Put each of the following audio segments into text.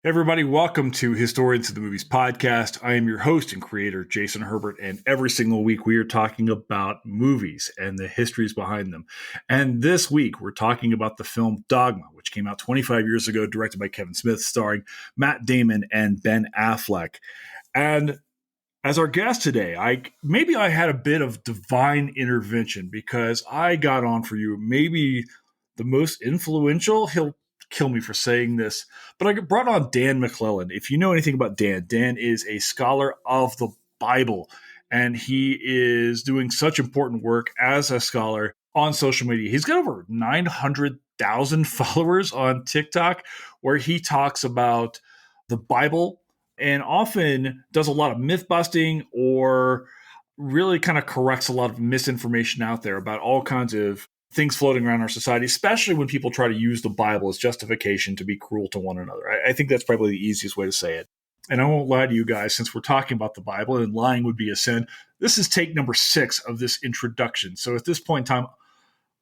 Everybody, welcome to Historians of the Movies podcast. I am your host and creator, Jason Herbert, and every single week we are talking about movies and the histories behind them. And this week we're talking about the film Dogma, which came out 25 years ago, directed by Kevin Smith, starring Matt Damon and Ben Affleck. And as our guest today, I had a bit of divine intervention because I got on for you, maybe the most influential. He'll kill me for saying this, but I brought on Dan McClellan. If you know anything about Dan, Dan is a scholar of the Bible, and he is doing such important work as a scholar on social media. He's got over 900,000 followers on TikTok, where he talks about the Bible and often does a lot of myth busting or really kind of corrects a lot of misinformation out there about all kinds of things floating around our society, especially when people try to use the Bible as justification to be cruel to one another. I think that's probably the easiest way to say it. And I won't lie to you guys, since we're talking about the Bible and lying would be a sin, this is take number 6 of this introduction. So at this point in time,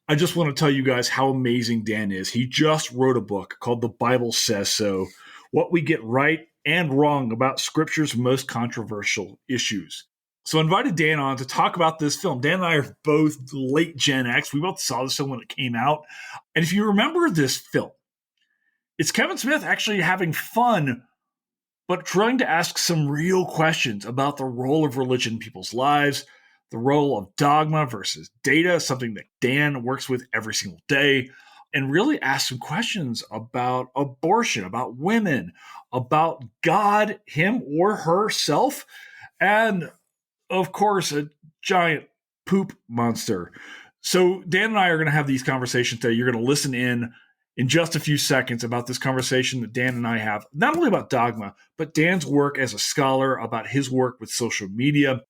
I just want to tell you guys how amazing Dan is. He just wrote a book called The Bible Says So: What We Get Right and Wrong About Scripture's Most Controversial Issues. So I invited Dan on to talk about this film. Dan and I are both late Gen X. We both saw this film when it came out. And if you remember this film, it's Kevin Smith actually having fun, but trying to ask some real questions about the role of religion in people's lives, the role of dogma versus data, something that Dan works with every single day, and really ask some questions about abortion, about women, about God, him or herself, and of course, a giant poop monster. So Dan and I are going to have these conversations today. You're going to listen in just a few seconds about this conversation that Dan and I have, not only about dogma, but Dan's work as a scholar, about his work with social media.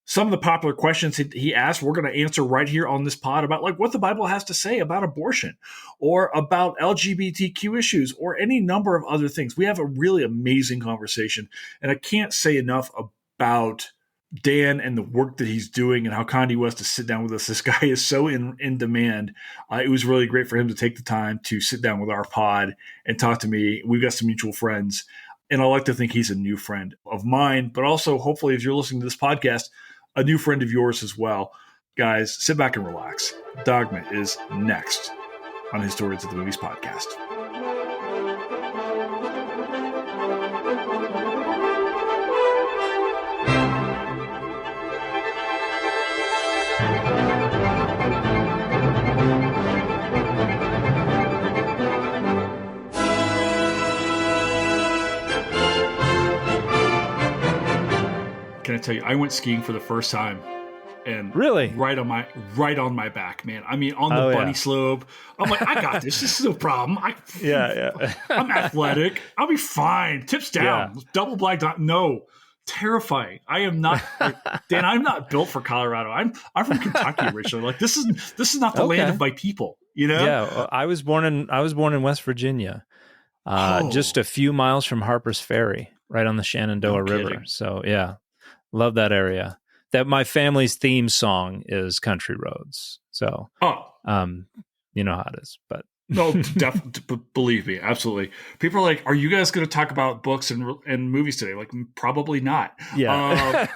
Some of the popular questions he asked, we're going to answer right here on this pod about like what the Bible has to say about abortion or about LGBTQ issues or any number of other things. We have a really amazing conversation, and I can't say enough about Dan and the work that he's doing and how kind he was to sit down with us. This guy is so in demand. It was really great for him to take the time to sit down with our pod and talk to me. We've got some mutual friends, and I like to think he's a new friend of mine, but also hopefully if you're listening to this podcast, a new friend of yours as well. Guys, sit back and relax. Dogma is next on Historians of the Movies podcast. Can I tell you, I went skiing for the first time, and really right on my back, man. I mean, on the bunny slope. I'm like, I got this. This is no problem. I'm athletic. I'll be fine. Tips down. Double black. No, terrifying. I am not, Dan. I'm not built for Colorado. I'm from Kentucky originally. Like this is not the land of my people. You know? Yeah, I was born in West Virginia, just a few miles from Harper's Ferry, right on the Shenandoah River. Kidding. So yeah. Love that area. That my family's theme song is Country Roads. So, you know how it is. But no, definitely, believe me, absolutely. People are like, "Are you guys going to talk about books and movies today?" Like, probably not. Yeah.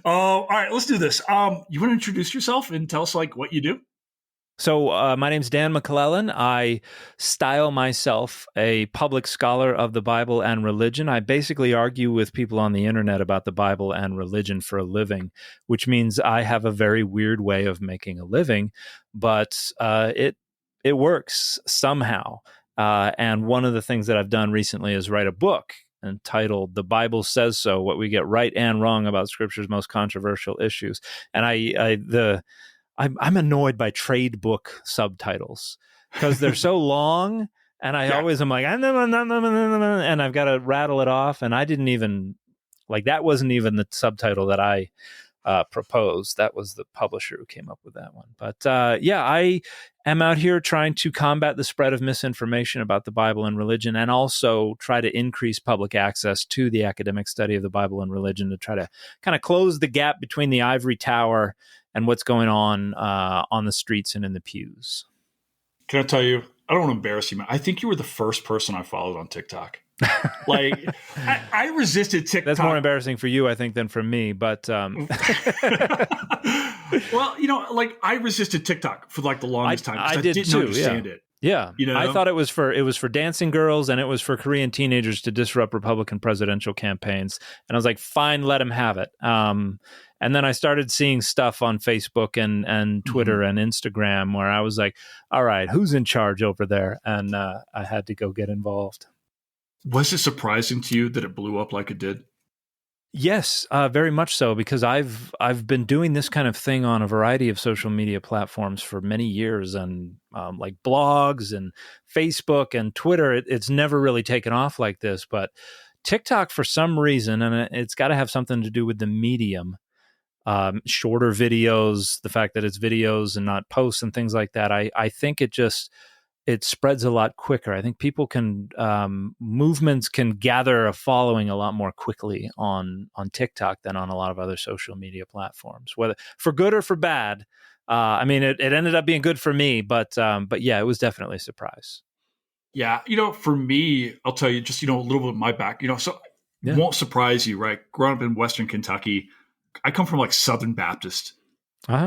All right, let's do this. You want to introduce yourself and tell us like what you do? So my name's Dan McClellan. I style myself a public scholar of the Bible and religion. I basically argue with people on the internet about the Bible and religion for a living, which means I have a very weird way of making a living, but it works somehow. And one of the things that I've done recently is write a book entitled "The Bible Says So: What We Get Right and Wrong About Scripture's Most Controversial Issues." And I'm annoyed by trade book subtitles because they're so long, and I always am like, and I've got to rattle it off, and I didn't even like that wasn't even the subtitle that I proposed. That was the publisher who came up with that one. But I am out here trying to combat the spread of misinformation about the Bible and religion, and also try to increase public access to the academic study of the Bible and religion to try to kind of close the gap between the ivory tower and what's going on the streets and in the pews. Can I tell you, I don't want to embarrass you, man. I think you were the first person I followed on TikTok. Like, I resisted TikTok. That's more embarrassing for you, I think, than for me. But well, like I resisted TikTok for like the longest time because I did didn't too, understand it. Yeah, You know, I thought it was for dancing girls and it was for Korean teenagers to disrupt Republican presidential campaigns. And I was like, fine, let them have it. And then I started seeing stuff on Facebook and Twitter and Instagram where I was like, all right, who's in charge over there? And I had to go get involved. Was it surprising to you that it blew up like it did? Yes, very much so, because I've been doing this kind of thing on a variety of social media platforms for many years, and like blogs and Facebook and Twitter. It's never really taken off like this, but TikTok, for some reason, and it's got to have something to do with the medium, shorter videos, the fact that it's videos and not posts and things like that. I think it spreads a lot quicker. I think people can movements can gather a following a lot more quickly on TikTok than on a lot of other social media platforms, whether for good or for bad. I mean, it ended up being good for me, but yeah, it was definitely a surprise. Yeah, for me, I'll tell you just a little bit of my back. So Yeah. won't surprise you, right? Growing up in Western Kentucky, I come from like Southern Baptist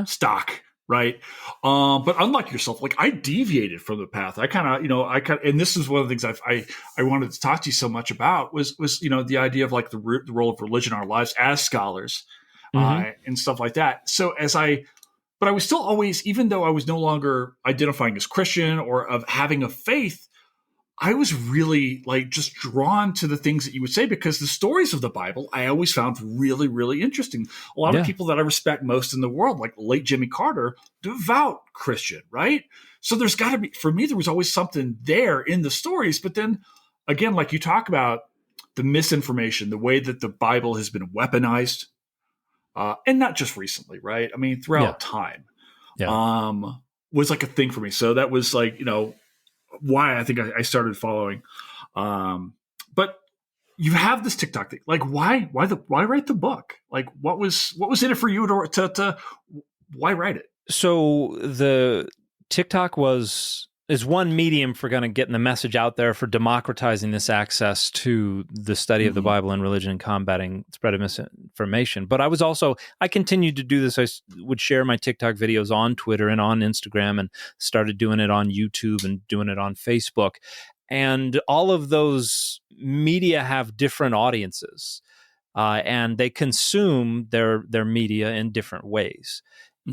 stock. Right. But unlike yourself, like I deviated from the path. I kind of, and this is one of the things I wanted to talk to you so much about was, the idea of like the role of religion in our lives as scholars, and stuff like that. So but I was still always, even though I was no longer identifying as Christian or of having a faith, I was really like just drawn to the things that you would say, because the stories of the Bible I always found really, really interesting. A lot of people that I respect most in the world, like late Jimmy Carter, devout Christian, right? So there's got to be, for me, there was always something there in the stories. But then again, like you talk about the misinformation, the way that the Bible has been weaponized, and not just recently, right? I mean, throughout time, was like a thing for me. So that was like, why I think I started following. But you have this TikTok thing. Like, why write the book? Like, what was in it for you to why write it? So the TikTok is one medium for kind of getting the message out there, for democratizing this access to the study of the Bible and religion and combating spread of misinformation. But I continued to do this. I would share my TikTok videos on Twitter and on Instagram, and started doing it on YouTube and doing it on Facebook. And all of those media have different audiences, and they consume their media in different ways.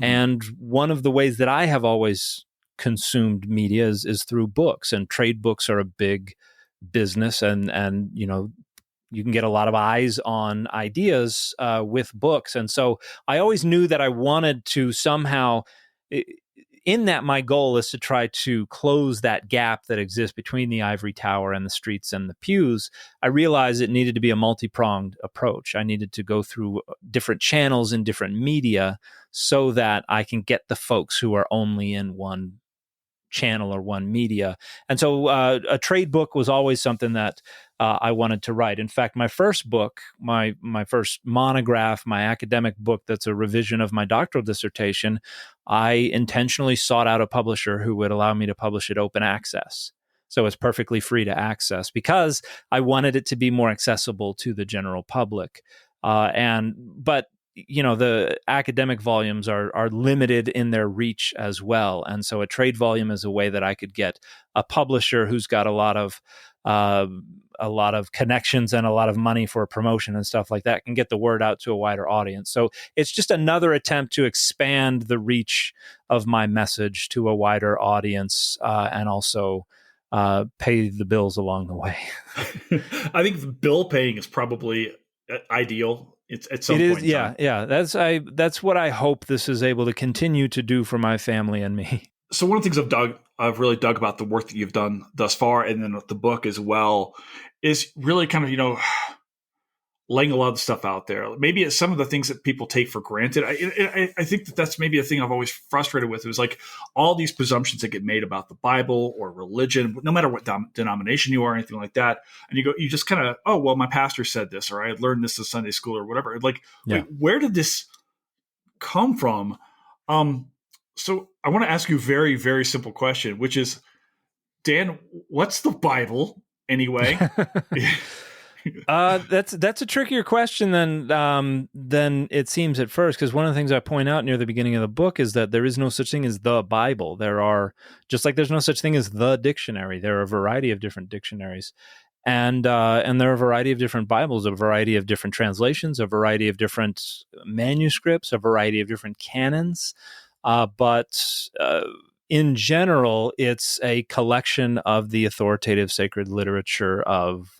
And one of the ways that I have always consumed media is through books, and trade books are a big business, and you can get a lot of eyes on ideas with books. And so I always knew that I wanted to somehow, in that my goal is to try to close that gap that exists between the ivory tower and the streets and the pews. I realized it needed to be a multi-pronged approach. I needed to go through different channels in different media so that I can get the folks who are only in one channel or one media. And so a trade book was always something that I wanted to write. In fact, my first book, my first monograph, my academic book that's a revision of my doctoral dissertation, I intentionally sought out a publisher who would allow me to publish it open access. So it's perfectly free to access, because I wanted it to be more accessible to the general public. But the academic volumes are limited in their reach as well. And so a trade volume is a way that I could get a publisher who's got a lot of connections and a lot of money for promotion and stuff like that, can get the word out to a wider audience. So it's just another attempt to expand the reach of my message to a wider audience, and also pay the bills along the way. I think the bill paying is probably ideal. It's at some point. Yeah. That's what I hope this is able to continue to do for my family and me. So one of the things I've really dug about the work that you've done thus far, and then the book as well, is really kind of laying a lot of stuff out there. Maybe it's some of the things that people take for granted. I think that's maybe a thing I've always frustrated with. It was like all these presumptions that get made about the Bible or religion, no matter what denomination you are, or anything like that. And you just kind of, oh, well, my pastor said this, or I learned this in Sunday school or whatever. Like, where did this come from? So I want to ask you a very, very simple question, which is, Dan, what's the Bible anyway? That's a trickier question than it seems at first, because one of the things I point out near the beginning of the book is that there is no such thing as the Bible. There are, just like there's no such thing as the dictionary. There are a variety of different dictionaries, and there are a variety of different Bibles, a variety of different translations, a variety of different manuscripts, a variety of different canons. But in general, it's a collection of the authoritative sacred literature of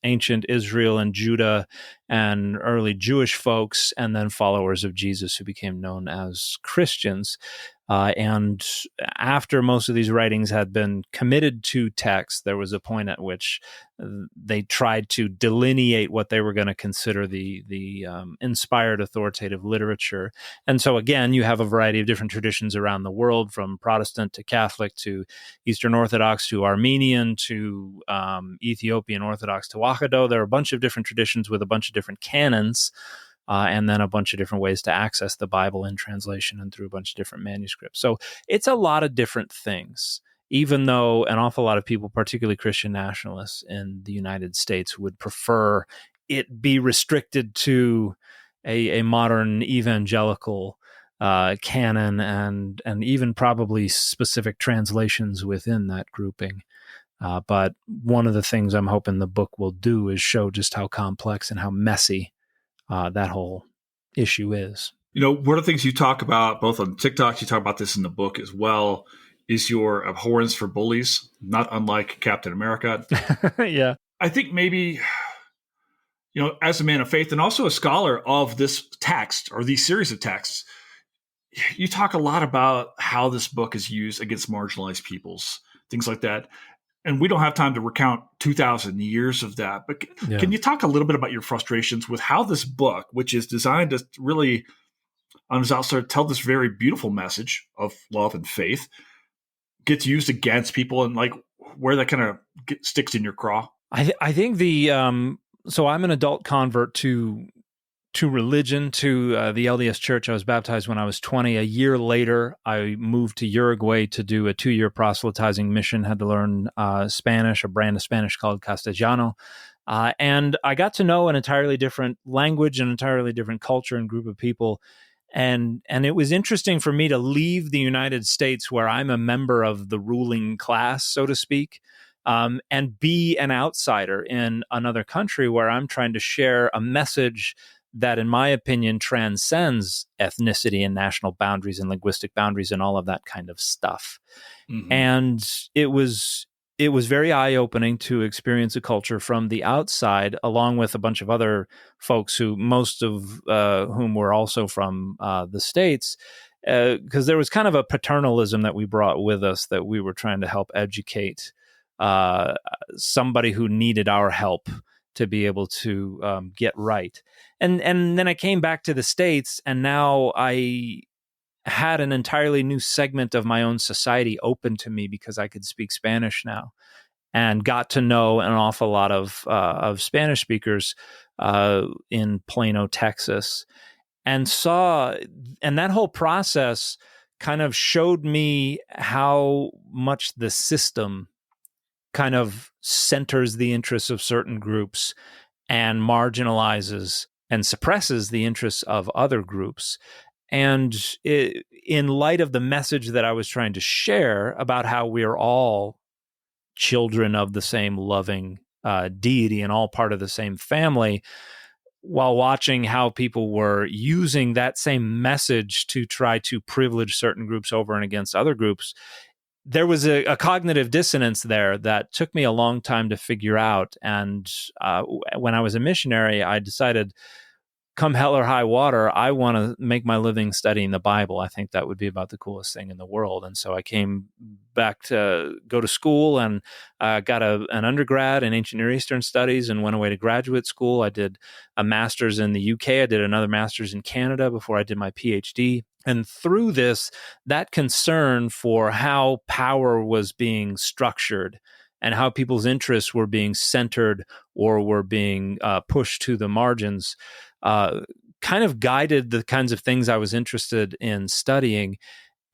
ancient Israel and Judah and early Jewish folks, and then followers of Jesus who became known as Christians. And after most of these writings had been committed to text, there was a point at which they tried to delineate what they were going to consider the inspired authoritative literature. And so again, you have a variety of different traditions around the world, from Protestant to Catholic to Eastern Orthodox to Armenian to Ethiopian Orthodox to Wahado. There are a bunch of different traditions with a bunch of different canons. And then a bunch of different ways to access the Bible in translation and through a bunch of different manuscripts. So it's a lot of different things, even though an awful lot of people, particularly Christian nationalists in the United States, would prefer it be restricted to a modern evangelical canon and even probably specific translations within that grouping. But one of the things I'm hoping the book will do is show just how complex and how messy that whole issue is. One of the things you talk about, both on TikTok, you talk about this in the book as well, is your abhorrence for bullies, not unlike Captain America. Yeah. I think maybe, as a man of faith and also a scholar of this text or these series of texts, you talk a lot about how this book is used against marginalized peoples, things like that. And we don't have time to recount 2,000 years of that. But Can you talk a little bit about your frustrations with how this book, which is designed to really, on its outside, tell this very beautiful message of love and faith, gets used against people, and like where that kind of sticks in your craw? I think so I'm an adult convert to religion, to the LDS Church. I was baptized when I was 20. A year later, I moved to Uruguay to do a 2-year proselytizing mission, had to learn Spanish, a brand of Spanish called Castellano. And I got to know an entirely different language, an entirely different culture and group of people. And it was interesting for me to leave the United States, where I'm a member of the ruling class, so to speak, and be an outsider in another country where I'm trying to share a message that, in my opinion, transcends ethnicity and national boundaries and linguistic boundaries and all of that kind of stuff. Mm-hmm. And it was very eye-opening to experience a culture from the outside, along with a bunch of other folks who, most of whom were also from the States, because there was kind of a paternalism that we brought with us that we were trying to help educate somebody who needed our help to be able to get right. And then I came back to the States, and now I had an entirely new segment of my own society open to me because I could speak Spanish now, and got to know an awful lot of Spanish speakers in Plano, Texas, and that whole process kind of showed me how much the system kind of centers the interests of certain groups and marginalizes and suppresses the interests of other groups. And in light of the message that I was trying to share about how we're all children of the same loving deity and all part of the same family, while watching how people were using that same message to try to privilege certain groups over and against other groups, there was a cognitive dissonance there that took me a long time to figure out. And when I was a missionary, I decided, come hell or high water, I want to make my living studying the Bible. I think that would be about the coolest thing in the world. And so I came back to go to school and got an undergrad in ancient Near Eastern studies and went away to graduate school. I did a master's in the UK. I did another master's in Canada before I did my PhD. And through this, that concern for how power was being structured and how people's interests were being centered or were being pushed to the margins kind of guided the kinds of things I was interested in studying.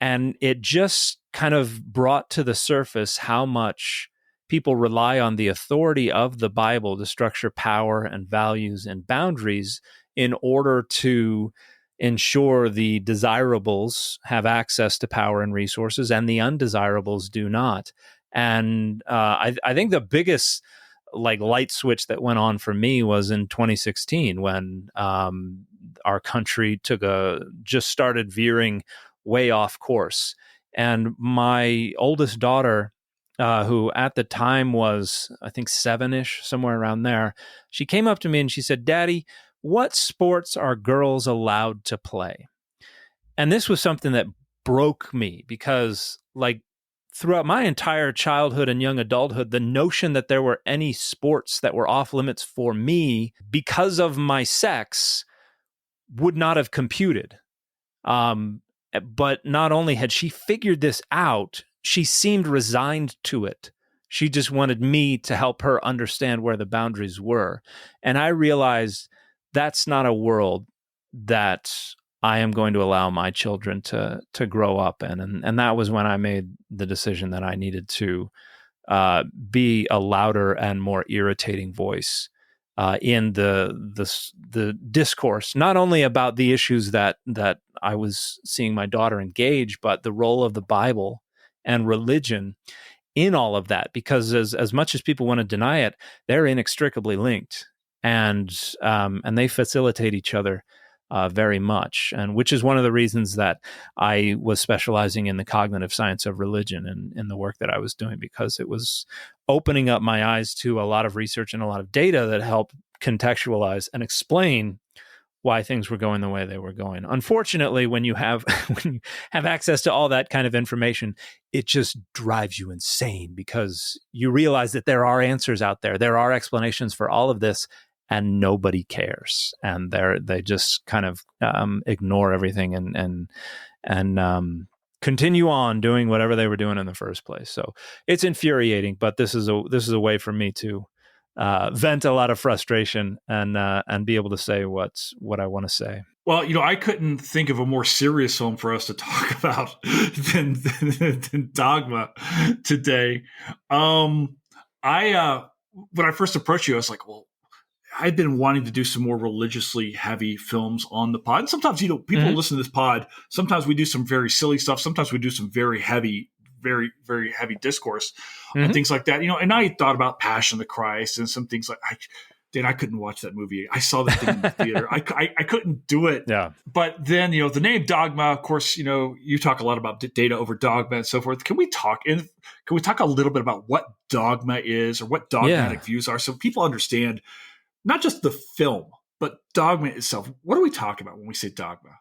And it just kind of brought to the surface how much people rely on the authority of the Bible to structure power and values and boundaries in order to ensure the desirables have access to power and resources and the undesirables do not. And I think the biggest like light switch that went on for me was in 2016 when our country just started veering way off course. And my oldest daughter, who at the time was, I think, 7-ish, somewhere around there, she came up to me and she said, "Daddy, what sports are girls allowed to play?" And this was something that broke me because, like, throughout my entire childhood and young adulthood, the notion that there were any sports that were off limits for me because of my sex would not have computed. But not only had she figured this out, she seemed resigned to it. She just wanted me to help her understand where the boundaries were. And I realized that's not a world that I am going to allow my children to grow up in. And that was when I made the decision that I needed to be a louder and more irritating voice in the discourse, not only about the issues that I was seeing my daughter engage, but the role of the Bible and religion in all of that. Because as much as people want to deny it, they're inextricably linked, and they facilitate each other very much, and which is one of the reasons that I was specializing in the cognitive science of religion and in the work that I was doing, because it was opening up my eyes to a lot of research and a lot of data that helped contextualize and explain why things were going the way they were going. Unfortunately, when you have access to all that kind of information, it just drives you insane because you realize that there are answers out there. There are explanations for all of this, and nobody cares, and they just kind of ignore everything and continue on doing whatever they were doing in the first place. So it's infuriating, but this is a way for me to vent a lot of frustration and be able to say what I want to say. Well, I couldn't think of a more serious film for us to talk about than Dogma today. When I first approached you, I was like, well, I've been wanting to do some more religiously heavy films on the pod. And sometimes, people listen to this pod. Sometimes we do some very silly stuff. Sometimes we do some very heavy, very, very heavy discourse and things like that. And I thought about Passion of the Christ and some things like I couldn't watch that movie. I saw that thing in the theater. I couldn't do it. Yeah. But then, the name Dogma, of course, you talk a lot about data over dogma and so forth. Can we talk a little bit about what dogma is or what dogmatic views are so people understand not just the film, but dogma itself? What are we talking about when we say dogma?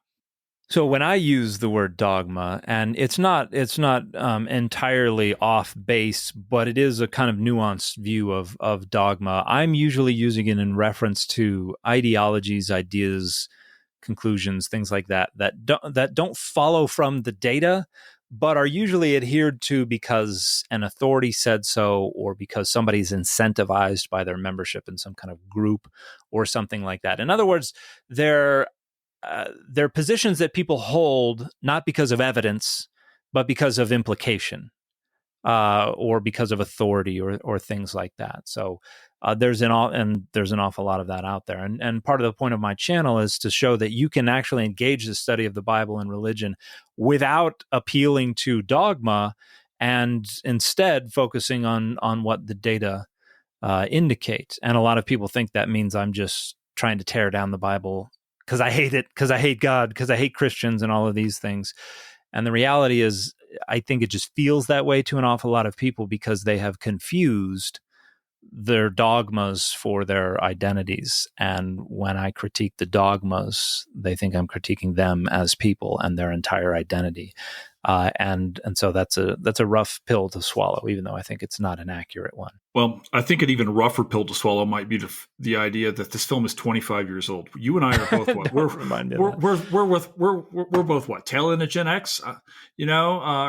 So when I use the word dogma, and it's not entirely off base, but it is a kind of nuanced view of dogma, I'm usually using it in reference to ideologies, ideas, conclusions, things like that don't follow from the data, but are usually adhered to because an authority said so, or because somebody's incentivized by their membership in some kind of group or something like that. In other words, they're positions that people hold not because of evidence, but because of implication, or because of authority, or things like that. So there's an awful lot of that out there. And part of the point of my channel is to show that you can actually engage the study of the Bible and religion without appealing to dogma, and instead focusing on what the data indicate. And a lot of people think that means I'm just trying to tear down the Bible because I hate it, because I hate God, because I hate Christians and all of these things. And the reality is, I think it just feels that way to an awful lot of people because they have confused their dogmas for their identities. And when I critique the dogmas, they think I'm critiquing them as people and their entire identity. And so that's a rough pill to swallow, even though I think it's not an accurate one. Well, I think an even rougher pill to swallow might be the idea that this film is 25 years old. You and I are both what? We're both what? Tail end of Gen X? Early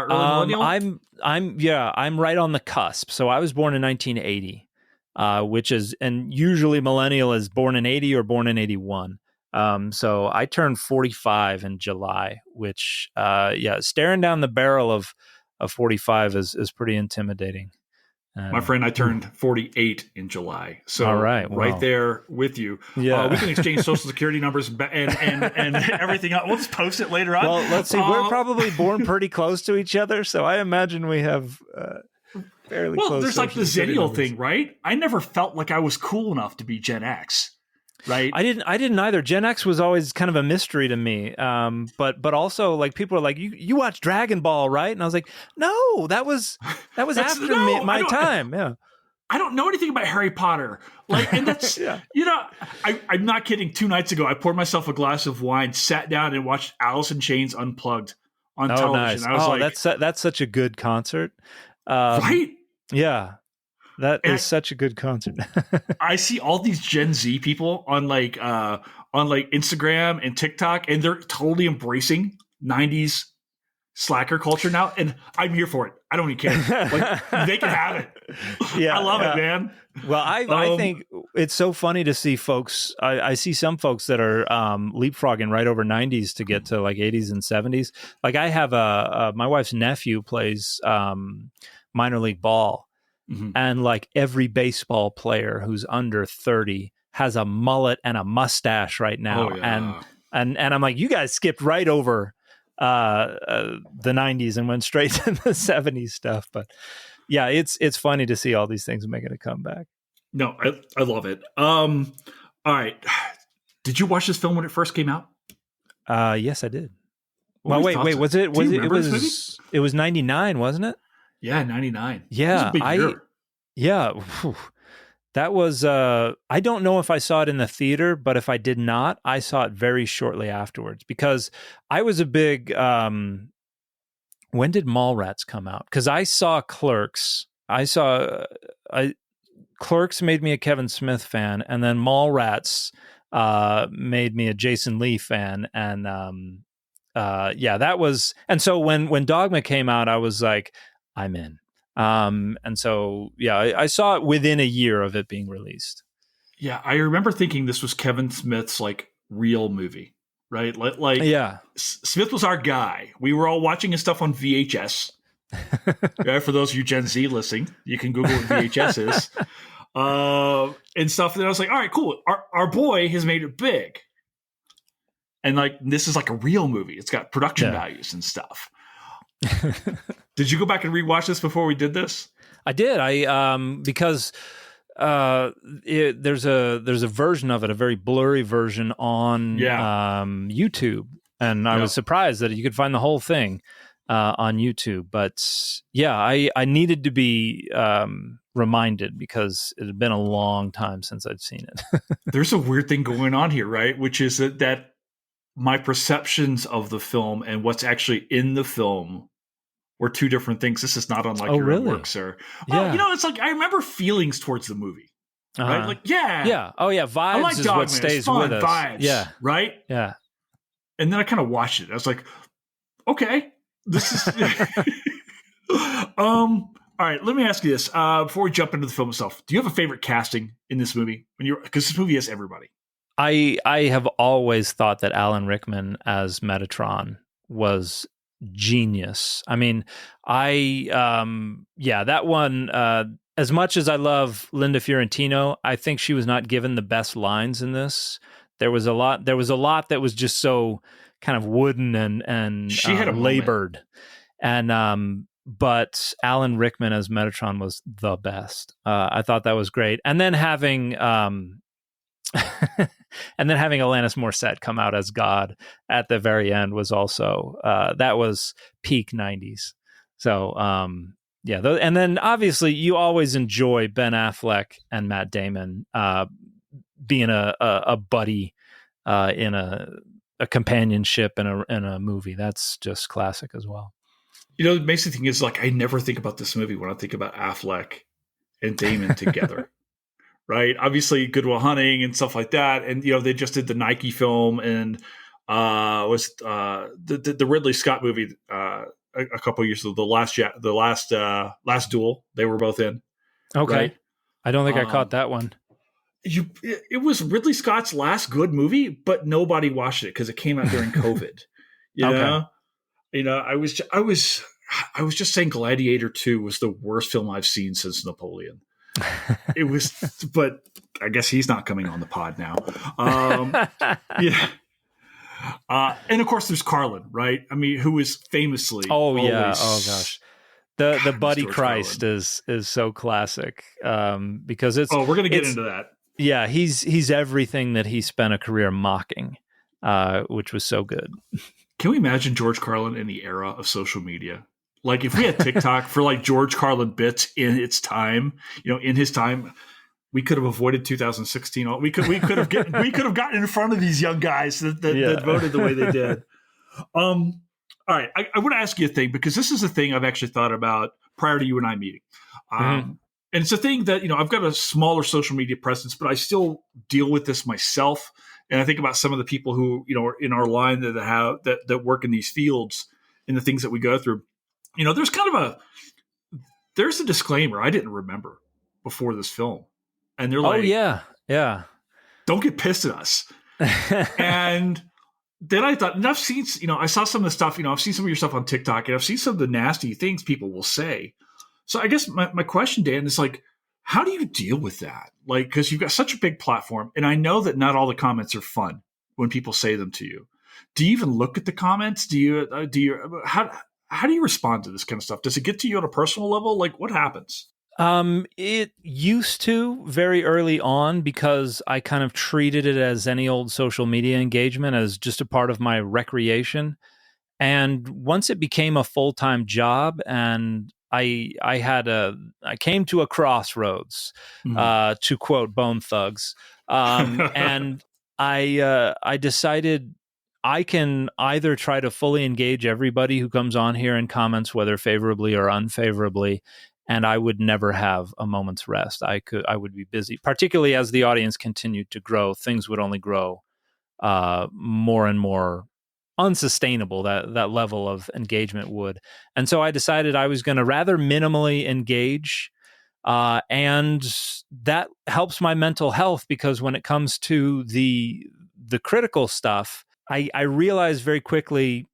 millennial? I'm right on the cusp. So I was born in 1980, and usually millennial is born in 80 or born in 81. So I turned 45 in July, which, staring down the barrel of 45 is pretty intimidating. My friend, I turned 48 in July. So all right, right there with you. Yeah. We can exchange social security numbers and everything else. We'll just post it later on. Well, let's see. We're probably born pretty close to each other, so I imagine we have fairly close. Well, there's like the Zennial thing, right? I never felt like I was cool enough to be Gen X. Right. I didn't either. Gen X was always kind of a mystery to me. But also like people are like, you watch Dragon Ball, right? And I was like, no, that was after my time. Yeah. I don't know anything about Harry Potter. Like, and that's I'm not kidding. 2 nights ago, I poured myself a glass of wine, sat down, and watched Alice in Chains Unplugged on television. Nice. I was like, that's such a good concert. Right? Yeah. That is such a good concert. I see all these Gen Z people on Instagram and TikTok, and they're totally embracing 90s slacker culture now, and I'm here for it. I don't even care. Like, they can have it. Yeah, I love it, man. Well, I think it's so funny to see folks. I see some folks that are leapfrogging right over 90s to get to like 80s and 70s. Like I have my wife's nephew plays minor league ball. Mm-hmm. And like every baseball player who's under 30 has a mullet and a mustache right now. Oh, yeah. And I'm like, you guys skipped right over the 90s and went straight to the 70s stuff. But yeah, it's funny to see all these things making a comeback. No, I love it. All right. Did you watch this film when it first came out? Yes, I did. Well, wait, it was 99, wasn't it? Yeah, 99. Yeah, that was. I don't know if I saw it in the theater, but if I did not, I saw it very shortly afterwards because I was a big. When did Mallrats come out? Because I saw Clerks. Clerks made me a Kevin Smith fan, and then Mallrats made me a Jason Lee fan, and that was. And so when Dogma came out, I was like, I'm in. And so, I saw it within a year of it being released. Yeah. I remember thinking this was Kevin Smith's like real movie, right? Like Smith was our guy. We were all watching his stuff on VHS. Yeah, for those of you Gen Z listening, you can Google what VHS is. And stuff. And I was like, all right, cool. Our boy has made it big. And like, this is like a real movie. It's got production values and stuff. Did you go back and rewatch this before we did this? I did. Because there's a version of it, a very blurry version on YouTube, and I was surprised that you could find the whole thing on YouTube. But I needed to be reminded because it had been a long time since I'd seen it. There's a weird thing going on here, right? Which is that my perceptions of the film and what's actually in the film were two different things. This is not unlike your own work, sir. Well, it's like I remember feelings towards the movie, right? Like, vibes like is Dogma. what stays fun, with us. Vibes, right? Yeah. And then I kind of watched it. I was like, okay, this is. All right, let me ask you this before we jump into the film itself. Do you have a favorite casting in this movie? Because this movie has everybody. I have always thought that Alan Rickman as Metatron was genius. I mean, that one, as much as I love Linda Fiorentino, I think she was not given the best lines in this. There was a lot that was just so kind of wooden and she had a labored. And but Alan Rickman as Metatron was the best. I thought that was great. And then having Alanis Morissette come out as God at the very end was also that was peak 90s. So and then obviously you always enjoy Ben Affleck and Matt Damon being a buddy in a companionship in a movie. That's just classic as well. The amazing thing is, like, I never think about this movie when I think about Affleck and Damon together. Right. Obviously Good Will Hunting and stuff like that. And, they just did the Nike film and was the Ridley Scott movie a couple of years ago, the last Duel they were both in. Okay. Right? I don't think I caught that one. it was Ridley Scott's last good movie, but nobody watched it because it came out during COVID. You Okay. know, I was just saying Gladiator 2 was the worst film I've seen since Napoleon. It was, but I guess he's not coming on the pod now. Yeah. And of course there's Carlin, right? I mean, who is famously yeah. Oh gosh. The Buddy George Christ Carlin. is so classic. Because it's we're gonna get into that. Yeah, he's everything that he spent a career mocking, which was so good. Can we imagine George Carlin in the era of social media? Like if we had TikTok for like George Carlin bits in its time, in his time, we could have avoided 2016. We could have gotten in front of these young guys that voted the way they did. All right, I want to ask you a thing because this is a thing I've actually thought about prior to you and I meeting. And it's a thing that, I've got a smaller social media presence, but I still deal with this myself. And I think about some of the people who, are in our line that work in these fields and the things that we go through. There's a disclaimer I didn't remember before this film. And they're like, yeah. Don't get pissed at us. And then I thought, and I've seen, I saw some of the stuff, I've seen some of your stuff on TikTok and I've seen some of the nasty things people will say. So I guess my question, Dan, is like, how do you deal with that? Like, because you've got such a big platform, and I know that not all the comments are fun when people say them to you. Do you even look at the comments? How do you respond to this kind of stuff? Does it get to you on a personal level? Like, what happens? It used to very early on because I kind of treated it as any old social media engagement as just a part of my recreation. And once it became a full-time job and I came to a crossroads, to quote Bone Thugs, and I decided I can either try to fully engage everybody who comes on here and comments, whether favorably or unfavorably, and I would never have a moment's rest. I would be busy, particularly as the audience continued to grow. Things would only grow more and more unsustainable, that level of engagement would. And so I decided I was going to rather minimally engage, and that helps my mental health because when it comes to the critical stuff, I realized very quickly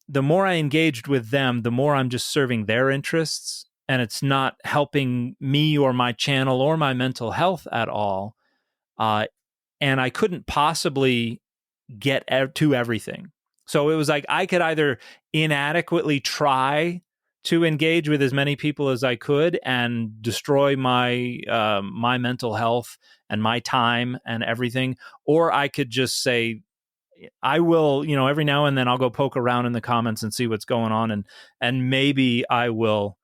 the more I engaged with them, the more I'm just serving their interests, and it's not helping me or my channel or my mental health at all. And I couldn't possibly get to everything. So it was like I could either inadequately try to engage with as many people as I could and destroy my my mental health and my time and everything, or I could just say, I will, every now and then I'll go poke around in the comments and see what's going on, and maybe I will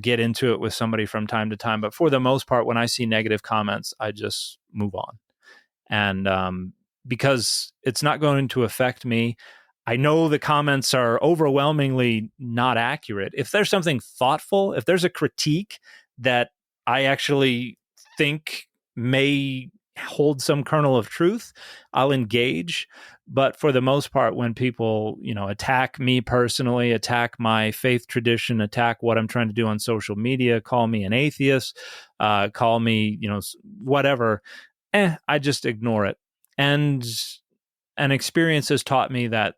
get into it with somebody from time to time. But for the most part, when I see negative comments, I just move on. And because it's not going to affect me, I know the comments are overwhelmingly not accurate. If there's something thoughtful, if there's a critique that I actually think may hold some kernel of truth, I'll engage. But for the most part, when people, attack me personally, attack my faith tradition, attack what I'm trying to do on social media, call me an atheist, call me, whatever, I just ignore it. And an experience has taught me that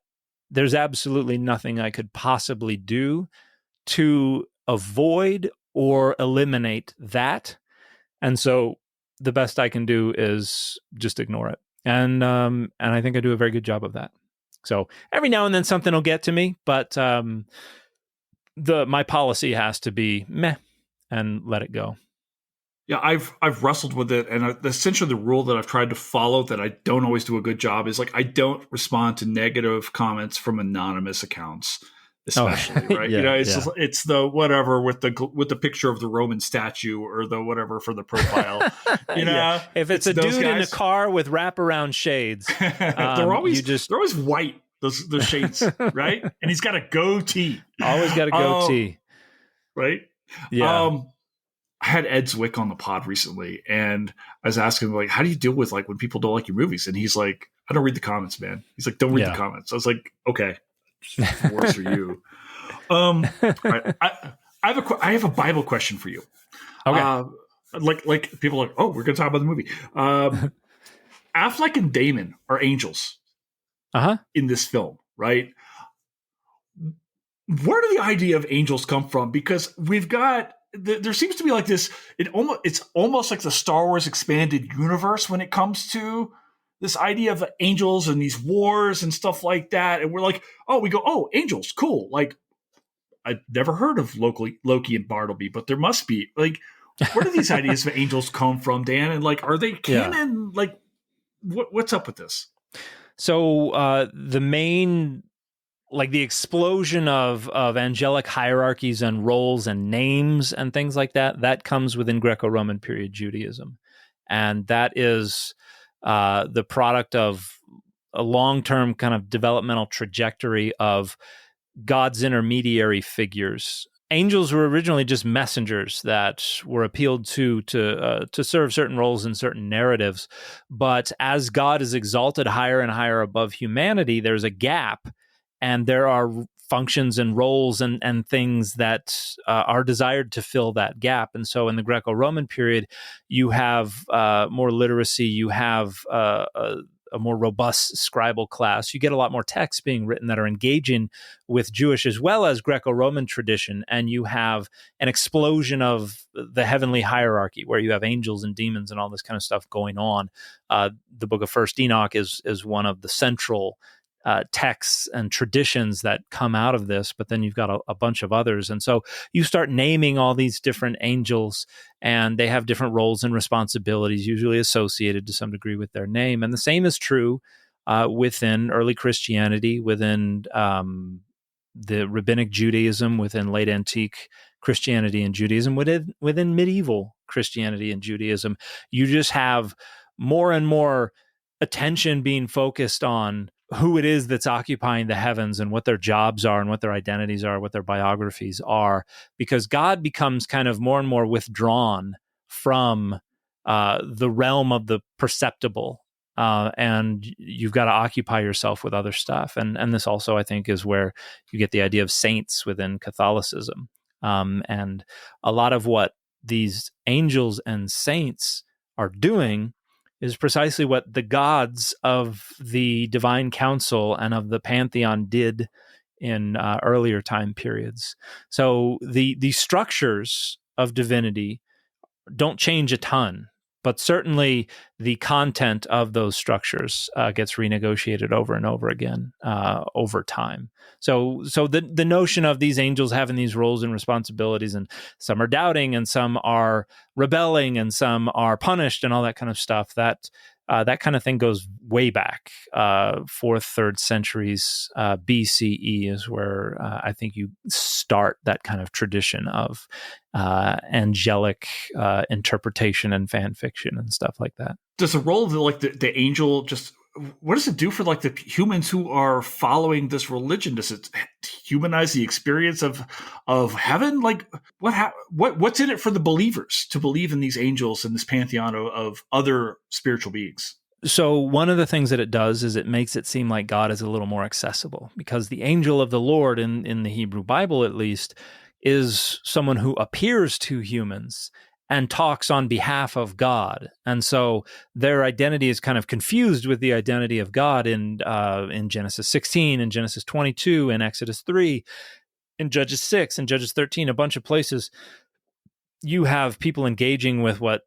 there's absolutely nothing I could possibly do to avoid or eliminate that. And so the best I can do is just ignore it. And I think I do a very good job of that. So every now and then something will get to me, but my policy has to be meh and let it go. Yeah, I've wrestled with it, and essentially the rule that I've tried to follow that I don't always do a good job is like I don't respond to negative comments from anonymous accounts, especially right. Yeah, it's the whatever with the picture of the Roman statue or the whatever for the profile. Yeah. If it's a dude in a car with wraparound shades, they're always white. Those shades, right? And he's got a goatee. Always got a goatee, right? Yeah. I had Ed Zwick on the pod recently, and I was asking him, like, how do you deal with like when people don't like your movies? And he's like, I don't read the comments, man. He's like, don't read the comments. I was like, okay, works for you. Right. I have a Bible question for you. Okay. like people are like, oh, we're going to talk about the movie. Affleck and Damon are angels Uh-huh. in this film, right? Where do the idea of angels come from? Because we've got there seems to be like this. It's almost like the Star Wars expanded universe when it comes to this idea of angels and these wars and stuff like that. And we're like, oh, angels, cool. Like I've never heard of Loki and Bartleby, but there must be. Like, where do these ideas of angels come from, Dan? And like, are they canon? Yeah. Like, what's up with this? So the main, like the explosion of angelic hierarchies and roles and names and things like that comes within Greco-Roman period Judaism. And that is the product of a long-term kind of developmental trajectory of God's intermediary figures. Angels were originally just messengers that were appealed to serve certain roles in certain narratives. But as God is exalted higher and higher above humanity, there's a gap, and there are functions and roles and things that are desired to fill that gap. And so in the Greco-Roman period, you have more literacy, you have a more robust scribal class. You get a lot more texts being written that are engaging with Jewish as well as Greco-Roman tradition, and you have an explosion of the heavenly hierarchy where you have angels and demons and all this kind of stuff going on. The book of First Enoch is one of the central texts and traditions that come out of this, but then you've got a bunch of others. And so you start naming all these different angels, and they have different roles and responsibilities, usually associated to some degree with their name. And the same is true within early Christianity, within the rabbinic Judaism, within late antique Christianity and Judaism, within medieval Christianity and Judaism. You just have more and more attention being focused on who it is that's occupying the heavens and what their jobs are and what their identities are, what their biographies are, because God becomes kind of more and more withdrawn from the realm of the perceptible, and you've got to occupy yourself with other stuff. And this also, I think, is where you get the idea of saints within Catholicism. And a lot of what these angels and saints are doing is precisely what the gods of the divine council and of the pantheon did in earlier time periods. So the structures of divinity don't change a ton, but certainly the content of those structures gets renegotiated over and over again over time. So the notion of these angels having these roles and responsibilities, and some are doubting and some are rebelling and some are punished and all that kind of stuff, that kind of thing goes way back. 4th, 3rd centuries BCE is where I think you start that kind of tradition of angelic interpretation and fan fiction and stuff like that. Does the role of the angel just, what does it do for like the humans who are following this religion? Does it humanize the experience of heaven? Like what's in it for the believers to believe in these angels and this pantheon of other spiritual beings? So one of the things that it does is it makes it seem like God is a little more accessible, because the angel of the Lord in the Hebrew Bible, at least, is someone who appears to humans and talks on behalf of God. And so their identity is kind of confused with the identity of God in Genesis 16, in Genesis 22, in Exodus 3, in Judges 6, in Judges 13, a bunch of places. You have people engaging with what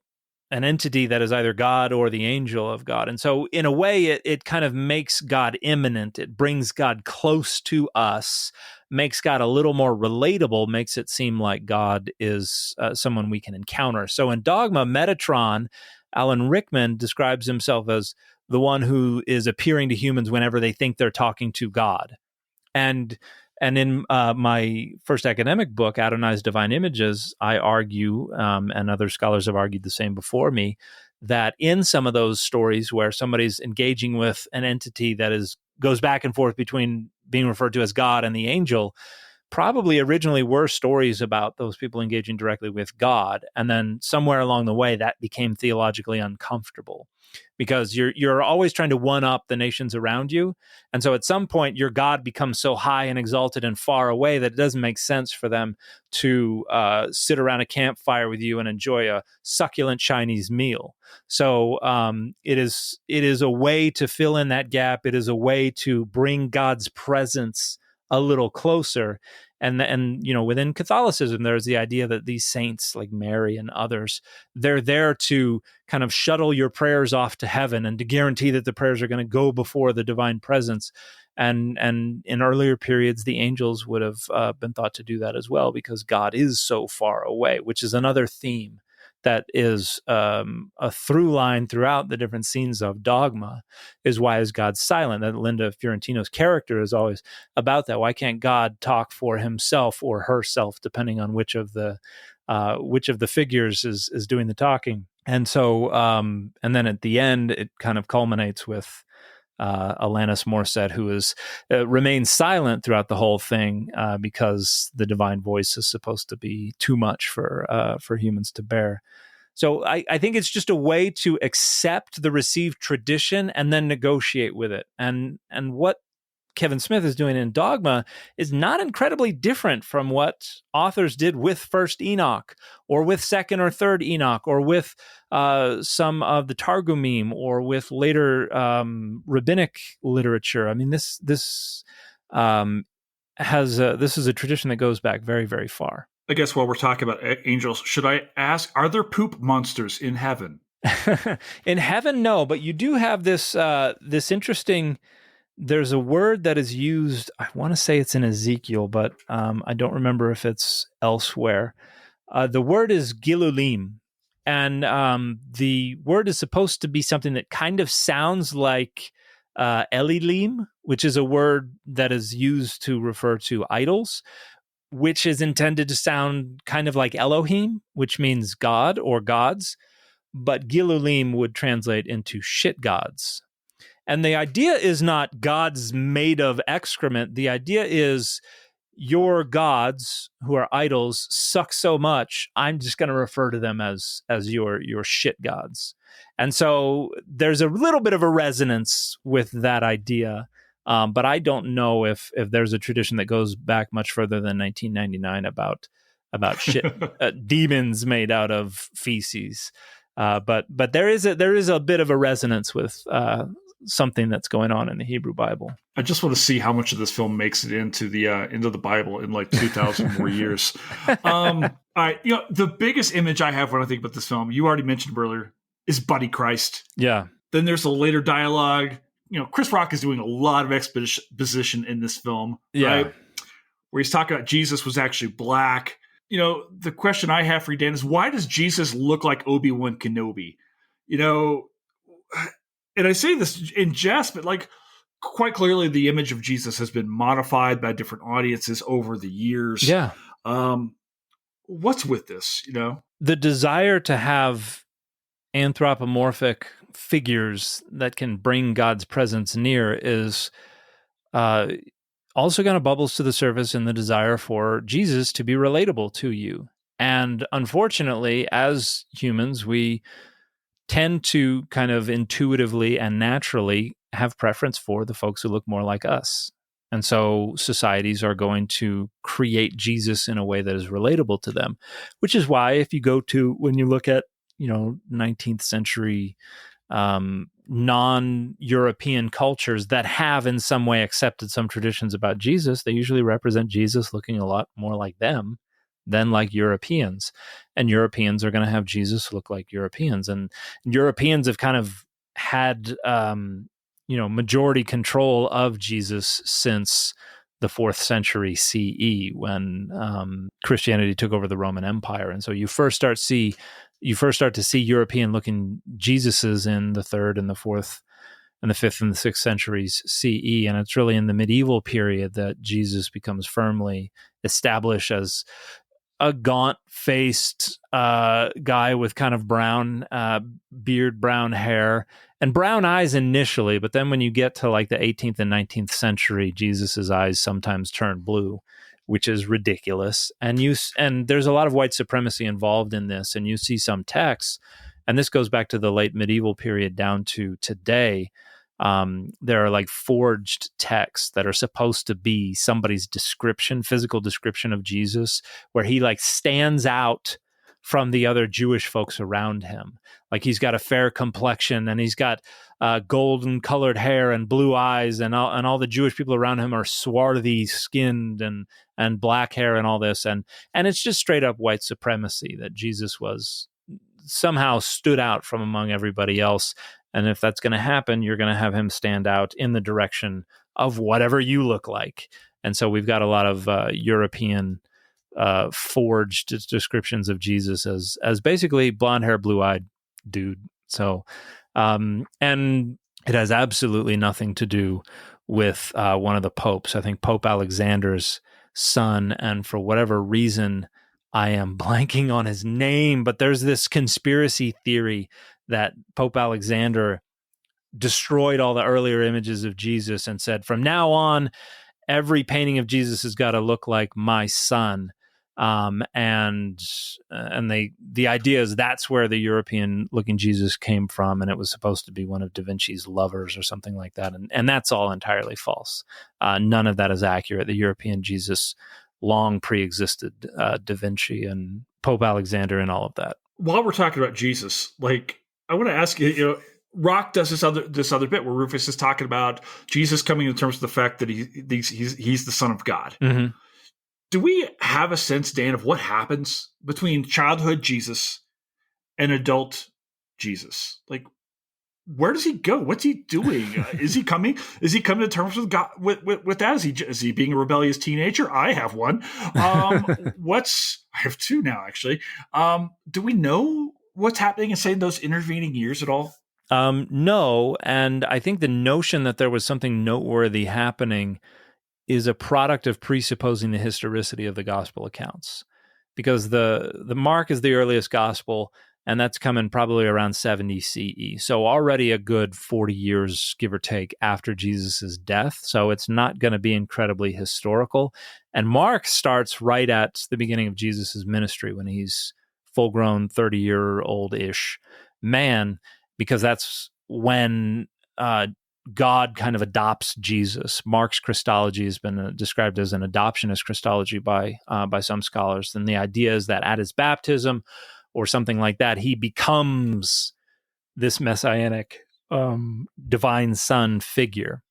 an entity that is either God or the angel of God. And so in a way, it kind of makes God immanent. It brings God close to us, makes God a little more relatable, makes it seem like God is someone we can encounter. So in Dogma, Metatron, Alan Rickman describes himself as the one who is appearing to humans whenever they think they're talking to God. And in my first academic book, Adonai's Divine Images, I argue, and other scholars have argued the same before me, that in some of those stories where somebody's engaging with an entity that goes back and forth between being referred to as God and the angel, probably originally were stories about those people engaging directly with God. And then somewhere along the way, that became theologically uncomfortable because you're always trying to one up the nations around you. And so at some point, your God becomes so high and exalted and far away that it doesn't make sense for them to sit around a campfire with you and enjoy a succulent Chinese meal. So it is a way to fill in that gap. It is a way to bring God's presence a little closer. And within Catholicism, there's the idea that these saints like Mary and others, they're there to kind of shuttle your prayers off to heaven and to guarantee that the prayers are going to go before the divine presence. And in earlier periods, the angels would have been thought to do that as well, because God is so far away, which is another theme that is a through line throughout the different scenes of Dogma, is why is God silent? That Linda Fiorentino's character is always about that. Why can't God talk for himself or herself, depending on which of the figures is doing the talking? And so, and then at the end, it kind of culminates with Alanis Morissette, who remains silent throughout the whole thing because the divine voice is supposed to be too much for humans to bear. So I think it's just a way to accept the received tradition and then negotiate with it. And what Kevin Smith is doing in Dogma is not incredibly different from what authors did with First Enoch or with Second or Third Enoch or with some of the Targumim or with later rabbinic literature. I mean, this is a tradition that goes back very, very far. I guess while we're talking about angels, should I ask, are there poop monsters in heaven? In heaven, no, but you do have this interesting. There's a word that is used, I want to say it's in Ezekiel, but I don't remember if it's elsewhere. The word is gilulim, and the word is supposed to be something that kind of sounds like Elilim, which is a word that is used to refer to idols, which is intended to sound kind of like Elohim, which means God or gods, but gilulim would translate into shit gods. And the idea is not gods made of excrement. The idea is your gods, who are idols, suck so much, I'm just going to refer to them as your shit gods. And so there's a little bit of a resonance with that idea. But I don't know if there's a tradition that goes back much further than 1999 about shit demons made out of feces. But there is a bit of a resonance with something that's going on in the Hebrew Bible. I just want to see how much of this film makes it into the Bible in like 2,000 more years. All right, the biggest image I have when I think about this film, you already mentioned earlier, is Buddy Christ. Yeah. Then there's a later dialogue. Chris Rock is doing a lot of exposition in this film, right? Where he's talking about Jesus was actually black. The question I have for you, Dan, is why does Jesus look like Obi-Wan Kenobi? And I say this in jest, but like quite clearly the image of Jesus has been modified by different audiences over the years. Yeah. What's with this, The desire to have anthropomorphic figures that can bring God's presence near is also kind of bubbles to the surface in the desire for Jesus to be relatable to you. And unfortunately, as humans, we tend to kind of intuitively and naturally have preference for the folks who look more like us. And so societies are going to create Jesus in a way that is relatable to them, which is why if you go to, when you look at, 19th century non-European cultures that have in some way accepted some traditions about Jesus, they usually represent Jesus looking a lot more like them than like Europeans. And Europeans are going to have Jesus look like Europeans. And Europeans have kind of had, majority control of Jesus since the 4th century CE, when Christianity took over the Roman Empire. And so you first start to see European-looking Jesuses in the 3rd and the 4th and the 5th and the 6th centuries CE. And it's really in the medieval period that Jesus becomes firmly established as a gaunt-faced guy with kind of brown beard, brown hair, and brown eyes initially. But then when you get to like the 18th and 19th century, Jesus's eyes sometimes turn blue. which is ridiculous. And there's a lot of white supremacy involved in this. And you see some texts, and this goes back to the late medieval period down to today. There are like forged texts that are supposed to be somebody's description, physical description of Jesus, where he like stands out from the other Jewish folks around him. Like he's got a fair complexion, and he's got golden colored hair and blue eyes, and all the Jewish people around him are swarthy skinned and black hair and all this. And it's just straight up white supremacy that Jesus was somehow stood out from among everybody else. And if that's going to happen, you're going to have him stand out in the direction of whatever you look like. And so we've got a lot of European forged descriptions of Jesus as basically blonde hair, blue eyed dude. So, and it has absolutely nothing to do with one of the popes. I think Pope Alexander's son, and for whatever reason, I am blanking on his name, but there's this conspiracy theory that Pope Alexander destroyed all the earlier images of Jesus and said, from now on, every painting of Jesus has got to look like my son. And the idea is that's where the European looking Jesus came from, and it was supposed to be one of Da Vinci's lovers or something like that. And that's all entirely false. None of that is accurate. The European Jesus long pre-existed Da Vinci and Pope Alexander and all of that. While we're talking about Jesus, like I want to ask you, Rock does this other bit where Rufus is talking about Jesus coming in terms of the fact that he's the Son of God. Mm-hmm. Do we have a sense, Dan, of what happens between childhood Jesus and adult Jesus? Like, where does he go? What's he doing? Is he coming to terms with God with that? Is he being a rebellious teenager? I have one. I have two now, actually. Do we know what's happening in, say, those intervening years at all? No, and I think the notion that there was something noteworthy happening is a product of presupposing the historicity of the gospel accounts, because the Mark is the earliest gospel, and that's coming probably around 70 CE. So already a good 40 years, give or take, after Jesus' death. So it's not going to be incredibly historical. And Mark starts right at the beginning of Jesus' ministry when he's full-grown 30-year-old-ish man, because that's when God kind of adopts Jesus. Mark's Christology has been described as an adoptionist Christology by some scholars. And the idea is that at his baptism or something like that, he becomes this messianic divine son figure.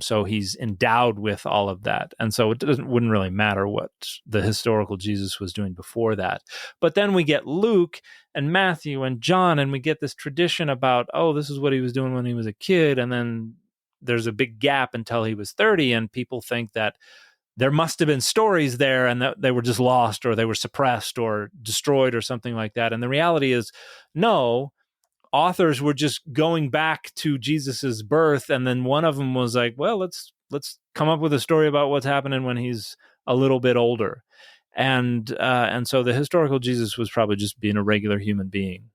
So he's endowed with all of that. And so it wouldn't really matter what the historical Jesus was doing before that. But then we get Luke and Matthew and John, and we get this tradition about, oh, this is what he was doing when he was a kid. And then there's a big gap until he was 30. And people think that there must have been stories there and that they were just lost or they were suppressed or destroyed or something like that. And the reality is, no, authors were just going back to Jesus's birth, and then one of them was like, well, let's come up with a story about what's happening when he's a little bit older. And so the historical Jesus was probably just being a regular human being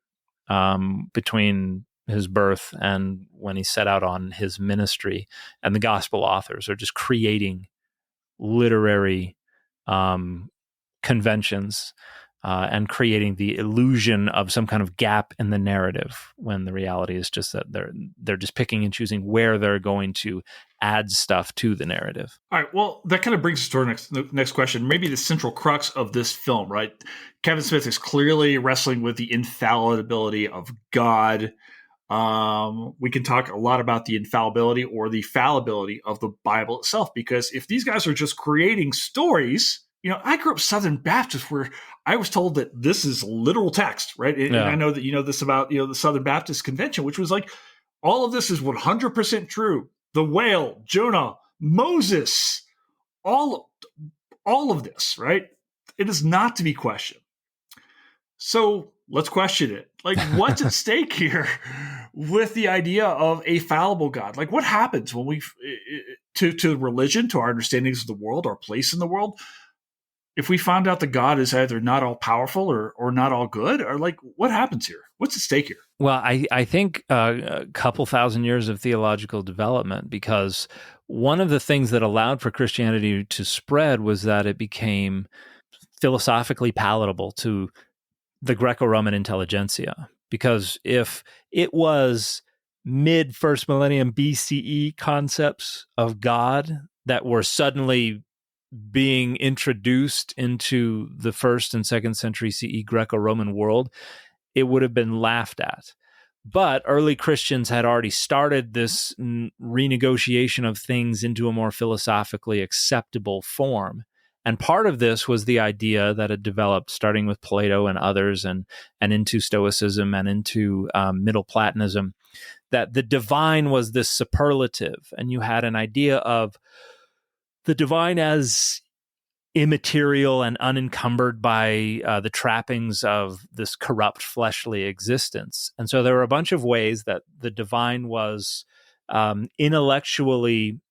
between his birth and when he set out on his ministry. And the gospel authors are just creating literary conventions and creating the illusion of some kind of gap in the narrative, when the reality is just that they're just picking and choosing where they're going to add stuff to the narrative. All right. Well, that kind of brings us to our next question. Maybe the central crux of this film, right? Kevin Smith is clearly wrestling with the infallibility of God. We can talk a lot about the infallibility or the fallibility of the Bible itself, because if these guys are just creating stories, I grew up Southern Baptist where I was told that this is literal text, right? And I know that you know this about, the Southern Baptist Convention, which was like, all of this is 100% true. The whale, Jonah, Moses, all of this, right? It is not to be questioned. So let's question it. Like, what's at stake here with the idea of a fallible God? Like, what happens when we, to religion, to our understandings of the world, our place in the world? if we found out that God is either not all powerful or not all good, or like what happens here? What's at stake here? Well, I think a couple thousand years of theological development, because one of the things that allowed for Christianity to spread was that it became philosophically palatable to the Greco-Roman intelligentsia. Because if it was mid first millennium BCE concepts of God that were suddenly being introduced into the first and second century CE Greco-Roman world, it would have been laughed at. But early Christians had already started this renegotiation of things into a more philosophically acceptable form. And part of this was the idea that had developed starting with Plato and others, and into Stoicism and into Middle Platonism, that the divine was this superlative. And you had an idea of the divine as immaterial and unencumbered by the trappings of this corrupt fleshly existence. And so there were a bunch of ways that the divine was intellectually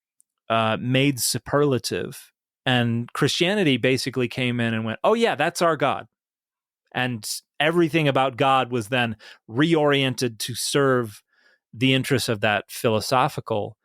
made superlative. And Christianity basically came in and went, oh yeah, that's our God. And everything about God was then reoriented to serve the interests of that philosophical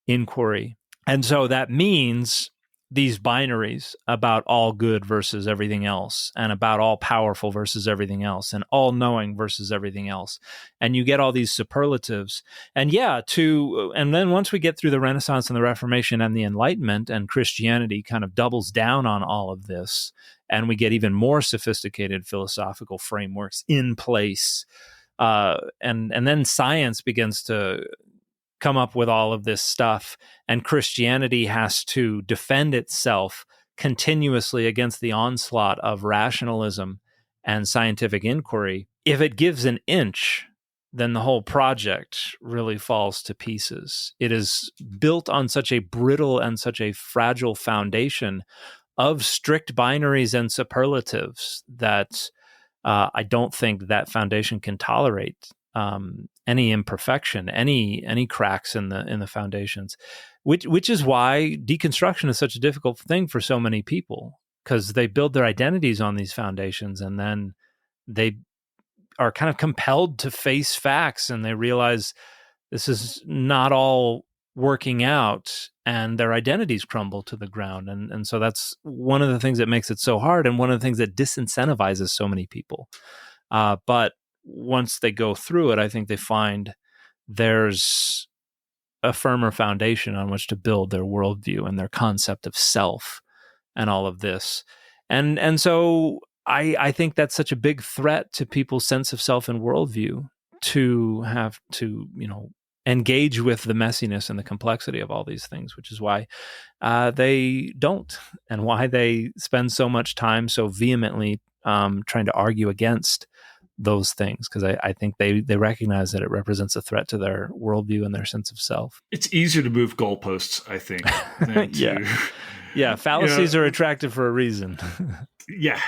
inquiry. And so that means these binaries about all good versus everything else, and about all powerful versus everything else, and all knowing versus everything else. And you get all these superlatives. And then once we get through the Renaissance and the Reformation and the Enlightenment, and Christianity kind of doubles down on all of this, and we get even more sophisticated philosophical frameworks in place. And then science begins to come up with all of this stuff, and Christianity has to defend itself continuously against the onslaught of rationalism and scientific inquiry. If it gives an inch, then the whole project really falls to pieces. It is built on such a brittle and such a fragile foundation of strict binaries and superlatives that I don't think that foundation can tolerate any imperfection, any cracks in the foundations, which is why deconstruction is such a difficult thing for so many people, because they build their identities on these foundations, and then they are kind of compelled to face facts, and they realize this is not all working out, and their identities crumble to the ground. And so that's one of the things that makes it so hard, and one of the things that disincentivizes so many people. But once they go through it, I think they find there's a firmer foundation on which to build their worldview and their concept of self and all of this. And so I think that's such a big threat to people's sense of self and worldview, to have to, engage with the messiness and the complexity of all these things, which is why they don't, and why they spend so much time so vehemently trying to argue against those things, because I think they recognize that it represents a threat to their worldview and their sense of self. It's easier to move goalposts, I think, than to... Yeah, fallacies are attractive for a reason. Yeah.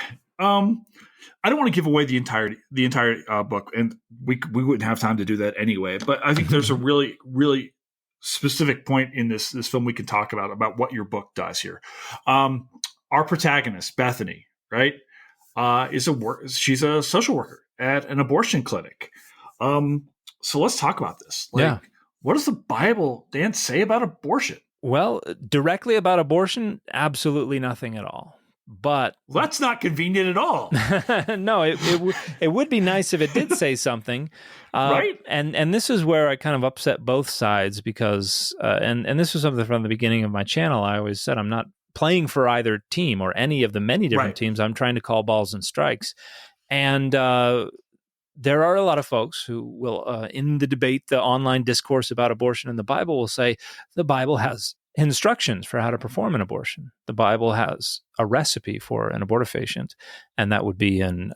I don't want to give away the entire book, and we wouldn't have time to do that anyway. But I think there's a really, really specific point in this film we can talk about what your book does here. Our protagonist, Bethany, right, she's a social worker at an abortion clinic. So let's talk about this. What does the Bible, Dan, say about abortion? Well, directly about abortion, absolutely nothing at all. But that's not convenient at all. No, it would be nice if it did say something, right? And this is where I kind of upset both sides, because and this was something from the beginning of my channel. I always said I'm not playing for either team or any of the many different teams. I'm trying to call balls and strikes, and there are a lot of folks who will, in the debate, the online discourse about abortion in the Bible, will say the Bible has instructions for how to perform an abortion. The Bible has a recipe for an abortifacient, and that would be in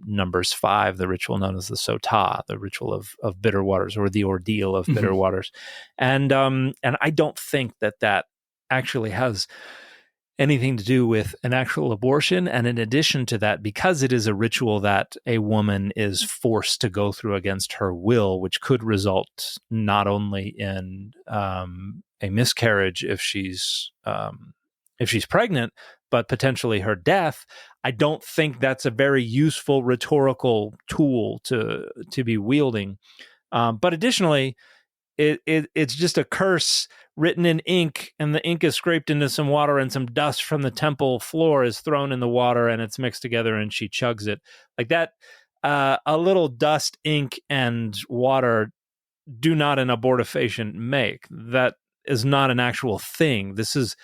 Numbers 5, the ritual known as the sotah, the ritual of bitter waters, or the ordeal of bitter waters. And I don't think that actually has anything to do with an actual abortion. And in addition to that, because it is a ritual that a woman is forced to go through against her will, which could result not only in a miscarriage if she's pregnant, but potentially her death, I don't think that's a very useful rhetorical tool to be wielding. But additionally, it's just a curse written in ink, and the ink is scraped into some water, and some dust from the temple floor is thrown in the water, and it's mixed together, and she chugs it like that. A little dust, ink, and water do not an abortifacient make. That is not an actual thing. This is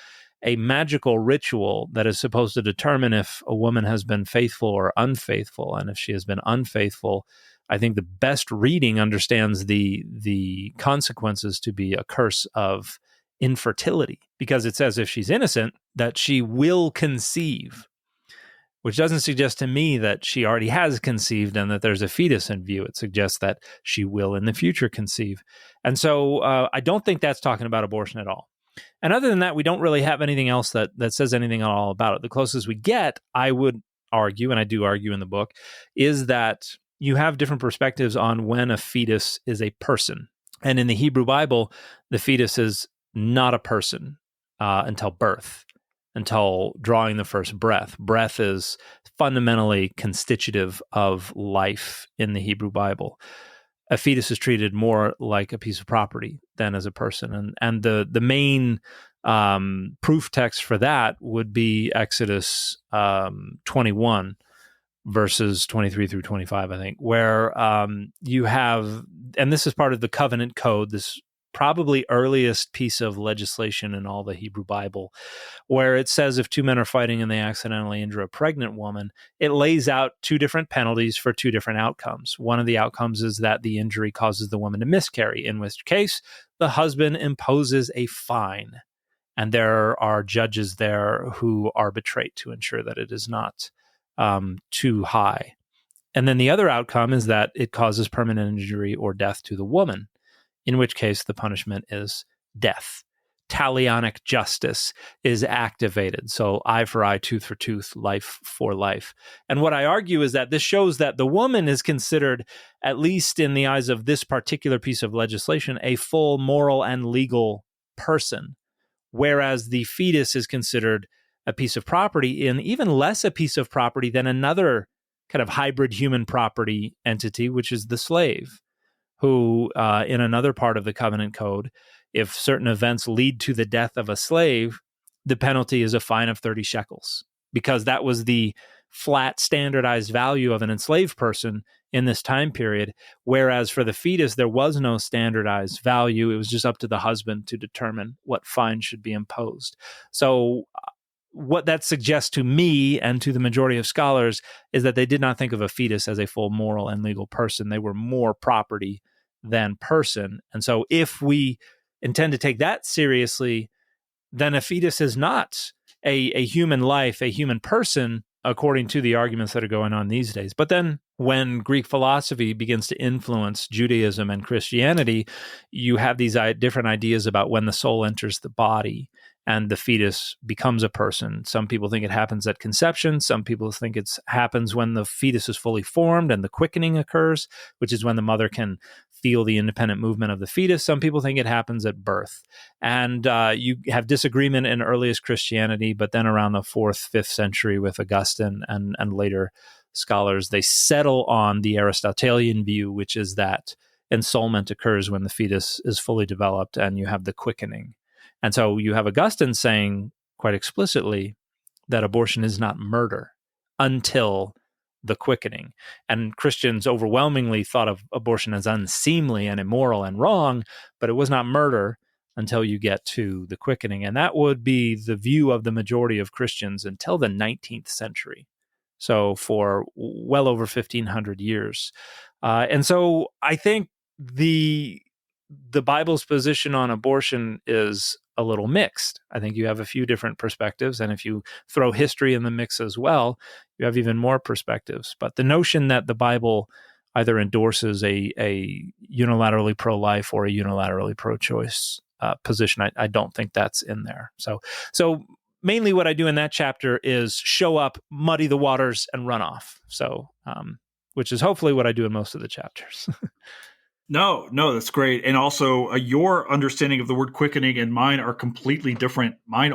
a magical ritual that is supposed to determine if a woman has been faithful or unfaithful. And if she has been unfaithful, I think the best reading understands the consequences to be a curse of infertility, because it says if she's innocent, that she will conceive, which doesn't suggest to me that she already has conceived and that there's a fetus in view. It suggests that she will in the future conceive. And so I don't think that's talking about abortion at all. And other than that, we don't really have anything else that says anything at all about it. The closest we get, I would argue, and I do argue in the book, is that you have different perspectives on when a fetus is a person. And in the Hebrew Bible, the fetus is not a person until birth, until drawing the first breath. Breath is fundamentally constitutive of life in the Hebrew Bible. A fetus is treated more like a piece of property than as a person. And the main proof text for that would be Exodus 21, verses 23 through 25, I think, where you have, and this is part of the covenant code, this probably earliest piece of legislation in all the Hebrew Bible, where it says if two men are fighting and they accidentally injure a pregnant woman, it lays out two different penalties for two different outcomes. One of the outcomes is that the injury causes the woman to miscarry, in which case the husband imposes a fine. And there are judges there who arbitrate to ensure that it is not too high. And then the other outcome is that it causes permanent injury or death to the woman, in which case the punishment is death. Talionic justice is activated. So eye for eye, tooth for tooth, life for life. And what I argue is that this shows that the woman is considered, at least in the eyes of this particular piece of legislation, a full moral and legal person, whereas the fetus is considered a piece of property, and even less a piece of property than another kind of hybrid human property entity, which is the slave, who in another part of the covenant code, if certain events lead to the death of a slave, the penalty is a fine of 30 shekels, because that was the flat standardized value of an enslaved person in this time period. Whereas for the fetus, there was no standardized value. It was just up to the husband to determine what fine should be imposed. So what that suggests to me and to the majority of scholars is that they did not think of a fetus as a full moral and legal person. They were more property than person. And so if we intend to take that seriously, then a fetus is not a human life, a human person, according to the arguments that are going on these days. But then when Greek philosophy begins to influence Judaism and Christianity, you have these different ideas about when the soul enters the body and the fetus becomes a person. Some people think it happens at conception. Some people think it happens when the fetus is fully formed and the quickening occurs, which is when the mother can feel the independent movement of the fetus. Some people think it happens at birth. And you have disagreement in earliest Christianity, but then around the 4th, 5th century with Augustine and later scholars, they settle on the Aristotelian view, which is that ensoulment occurs when the fetus is fully developed and you have the quickening. And so you have Augustine saying quite explicitly that abortion is not murder until the quickening. And Christians overwhelmingly thought of abortion as unseemly and immoral and wrong, but it was not murder until you get to the quickening. And that would be the view of the majority of Christians until the 19th century. So for well over 1,500 years. And so I think the Bible's position on abortion is a little mixed. I think you have a few different perspectives, and if you throw history in the mix as well, you have even more perspectives. But the notion that the Bible either endorses a unilaterally pro-life or a unilaterally pro-choice position, I don't think that's in there. So mainly what I do in that chapter is show up, muddy the waters, and run off. So, which is hopefully what I do in most of the chapters. No, that's great. And also, your understanding of the word quickening and mine are completely different. Mine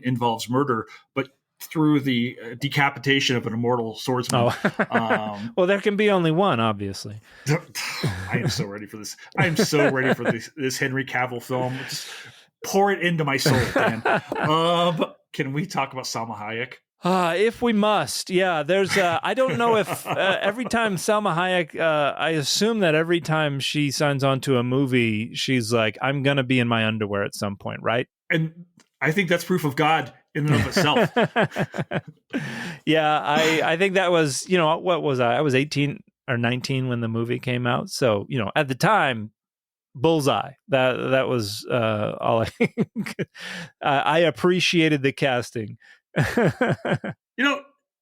involves murder, but through the decapitation of an immortal swordsman. Oh, Um, well, there can be only one, obviously. I am so ready for this. I am so ready for this Henry Cavill film. Just pour it into my soul, Dan. Can we talk about Salma Hayek? If we must, yeah. There's, I don't know if every time Salma Hayek, I assume that every time she signs on to a movie, she's like, I'm going to be in my underwear at some point, right? And I think that's proof of God in and of itself. Yeah, I think that was, what was I? I was 18 or 19 when the movie came out. So, at the time, bullseye. That was all I appreciated the casting.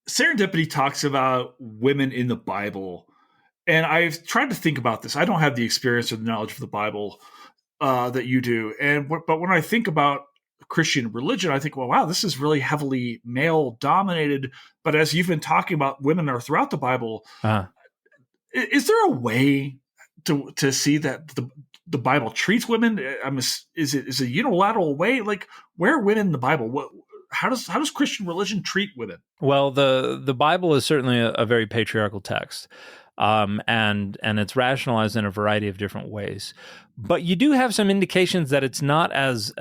Serendipity talks about women in the Bible, and I've tried to think about this. I don't have the experience or the knowledge of the Bible that you do, but when I think about Christian religion, I think, well, wow, this is really heavily male dominated. But as you've been talking about, women are throughout the Bible. Uh, Is there a way to see that the Bible treats women? Is it a unilateral way? Like, where are women in the Bible? How does Christian religion treat women? well, the Bible is certainly a very patriarchal text, and it's rationalized in a variety of different ways. But you do have some indications that it's not as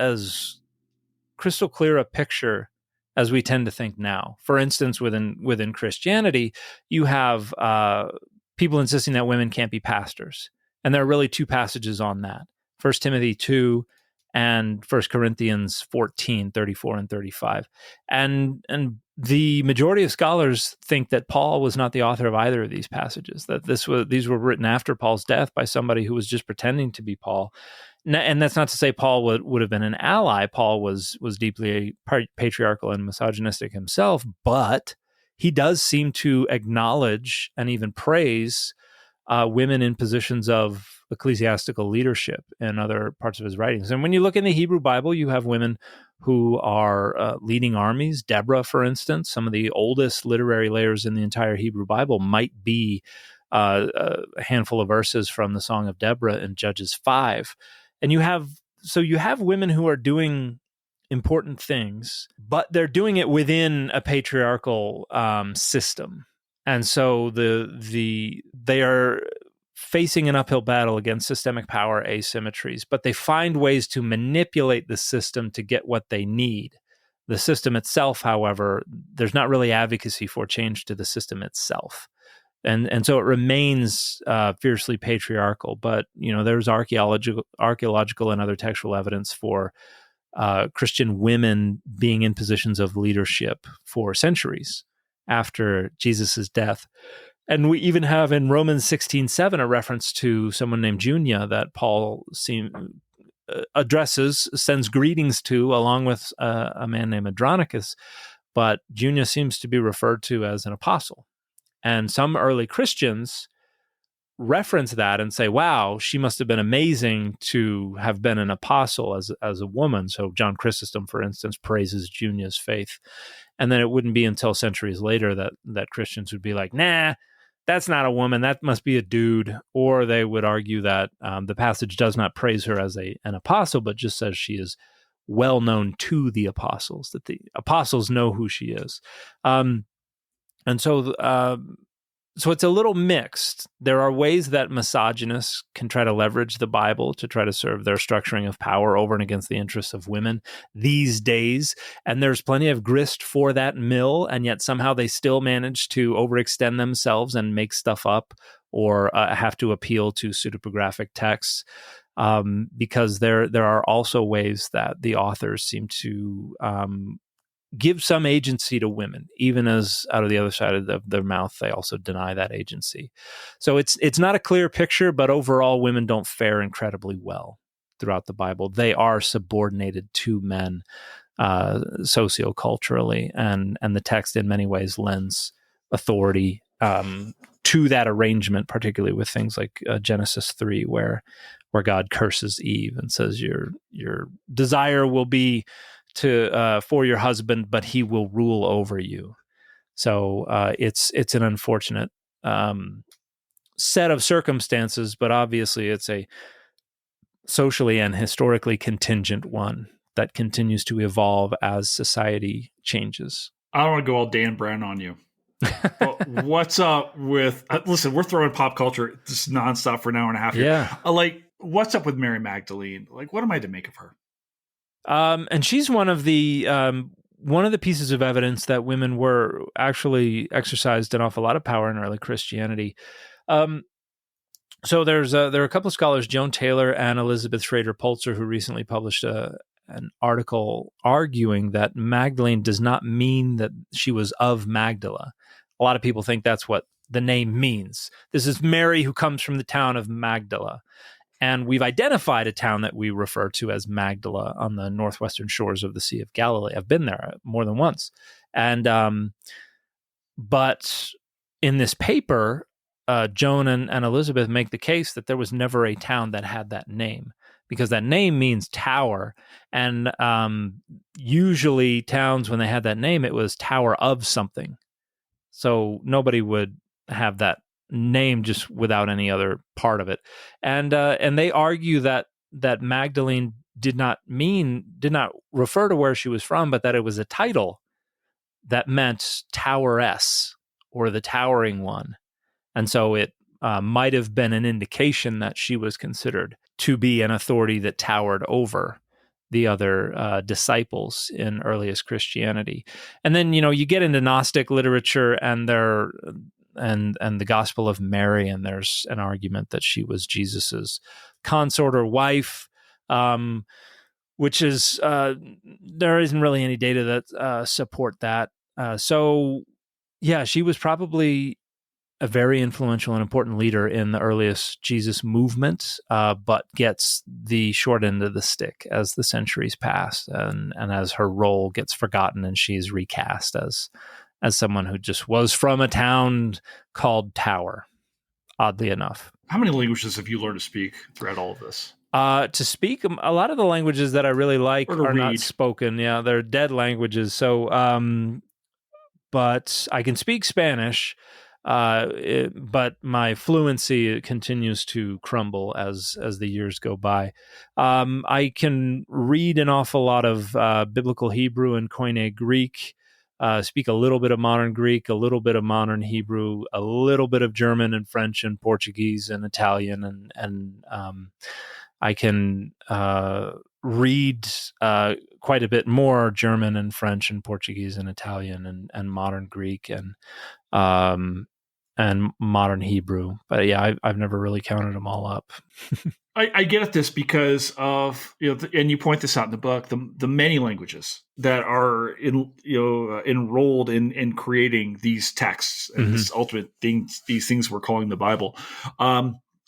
crystal clear a picture as we tend to think now. For instance, within Christianity, you have people insisting that women can't be pastors, and there are really two passages on that: 1 Timothy 2 and 1 Corinthians 14, 34 and 35. And the majority of scholars think that Paul was not the author of either of these passages, that these were written after Paul's death by somebody who was just pretending to be Paul. And that's not to say Paul would have been an ally. Paul was deeply patriarchal and misogynistic himself, but he does seem to acknowledge and even praise women in positions of ecclesiastical leadership in other parts of his writings. And when you look in the Hebrew Bible, you have women who are leading armies. Deborah, for instance, some of the oldest literary layers in the entire Hebrew Bible might be a handful of verses from the Song of Deborah in Judges 5. And you have women who are doing important things, but they're doing it within a patriarchal system. And so they are facing an uphill battle against systemic power asymmetries, but they find ways to manipulate the system to get what they need. The system itself, however, there's not really advocacy for change to the system itself. And so it remains fiercely patriarchal. But there's archaeological and other textual evidence for Christian women being in positions of leadership for centuries after Jesus' death. And we even have in Romans 16:7 a reference to someone named Junia that Paul sends greetings to, along with a man named Andronicus. But Junia seems to be referred to as an apostle. And some early Christians reference that and say, wow, she must have been amazing to have been an apostle as a woman. So John Chrysostom, for instance, praises Junia's faith. And then it wouldn't be until centuries later that Christians would be like, nah, that's not a woman, that must be a dude. Or they would argue that the passage does not praise her as an apostle, but just says she is well known to the apostles, that the apostles know who she is. And so it's a little mixed. There are ways that misogynists can try to leverage the Bible to try to serve their structuring of power over and against the interests of women these days. And there's plenty of grist for that mill, and yet somehow they still manage to overextend themselves and make stuff up or have to appeal to pseudepigraphic texts. Because there are also ways that the authors seem to give some agency to women, even as out of the other side of their mouth, they also deny that agency. So it's not a clear picture, but overall, women don't fare incredibly well throughout the Bible. They are subordinated to men socioculturally, and the text in many ways lends authority to that arrangement, particularly with things like Genesis 3, where God curses Eve and says, your desire will be for your husband, but he will rule over you. So it's an unfortunate set of circumstances, but obviously it's a socially and historically contingent one that continues to evolve as society changes. I don't want to go all Dan Brown on you. But what's up with listen, we're throwing pop culture just nonstop for an hour and a half here. Yeah. Like, what's up with Mary Magdalene? Like, what am I to make of her? And she's one of the pieces of evidence that women were actually exercised an awful lot of power in early Christianity. So there are a couple of scholars, Joan Taylor and Elizabeth Schrader Pulitzer, who recently published an article arguing that Magdalene does not mean that she was of Magdala. A lot of people think that's what the name means. This is Mary who comes from the town of Magdala. And we've identified a town that we refer to as Magdala on the northwestern shores of the Sea of Galilee. I've been there more than once. And but in this paper, Joan and Elizabeth make the case that there was never a town that had that name, because that name means tower. And usually towns, when they had that name, it was tower of something. So nobody would have that name just without any other part of it. And they argue that Magdalene did not refer to where she was from, but that it was a title that meant toweress or the towering one. And so it might have been an indication that she was considered to be an authority that towered over the other disciples in earliest Christianity. And then, you get into Gnostic literature and the Gospel of Mary, and there's an argument that she was Jesus's consort or wife, which is there isn't really any data that support that. So yeah, she was probably a very influential and important leader in the earliest Jesus movement, but gets the short end of the stick as the centuries pass, and as her role gets forgotten and she's recast as someone who just was from a town called Tower, oddly enough. How many languages have you learned to speak throughout all of this? To speak, a lot of the languages that I really like are read. not spoken. Yeah, they're dead languages. So, but I can speak Spanish. But my fluency continues to crumble as the years go by. I can read an awful lot of biblical Hebrew and Koine Greek, speak a little bit of modern Greek, a little bit of modern Hebrew, a little bit of German and French and Portuguese and Italian, and I can read quite a bit more German and French and Portuguese and Italian and modern Greek and modern Hebrew. But yeah, I've never really counted them all up. I get at this because of, and you point this out in the book, the many languages that are enrolled in creating these texts and this ultimate things, these things we're calling the Bible.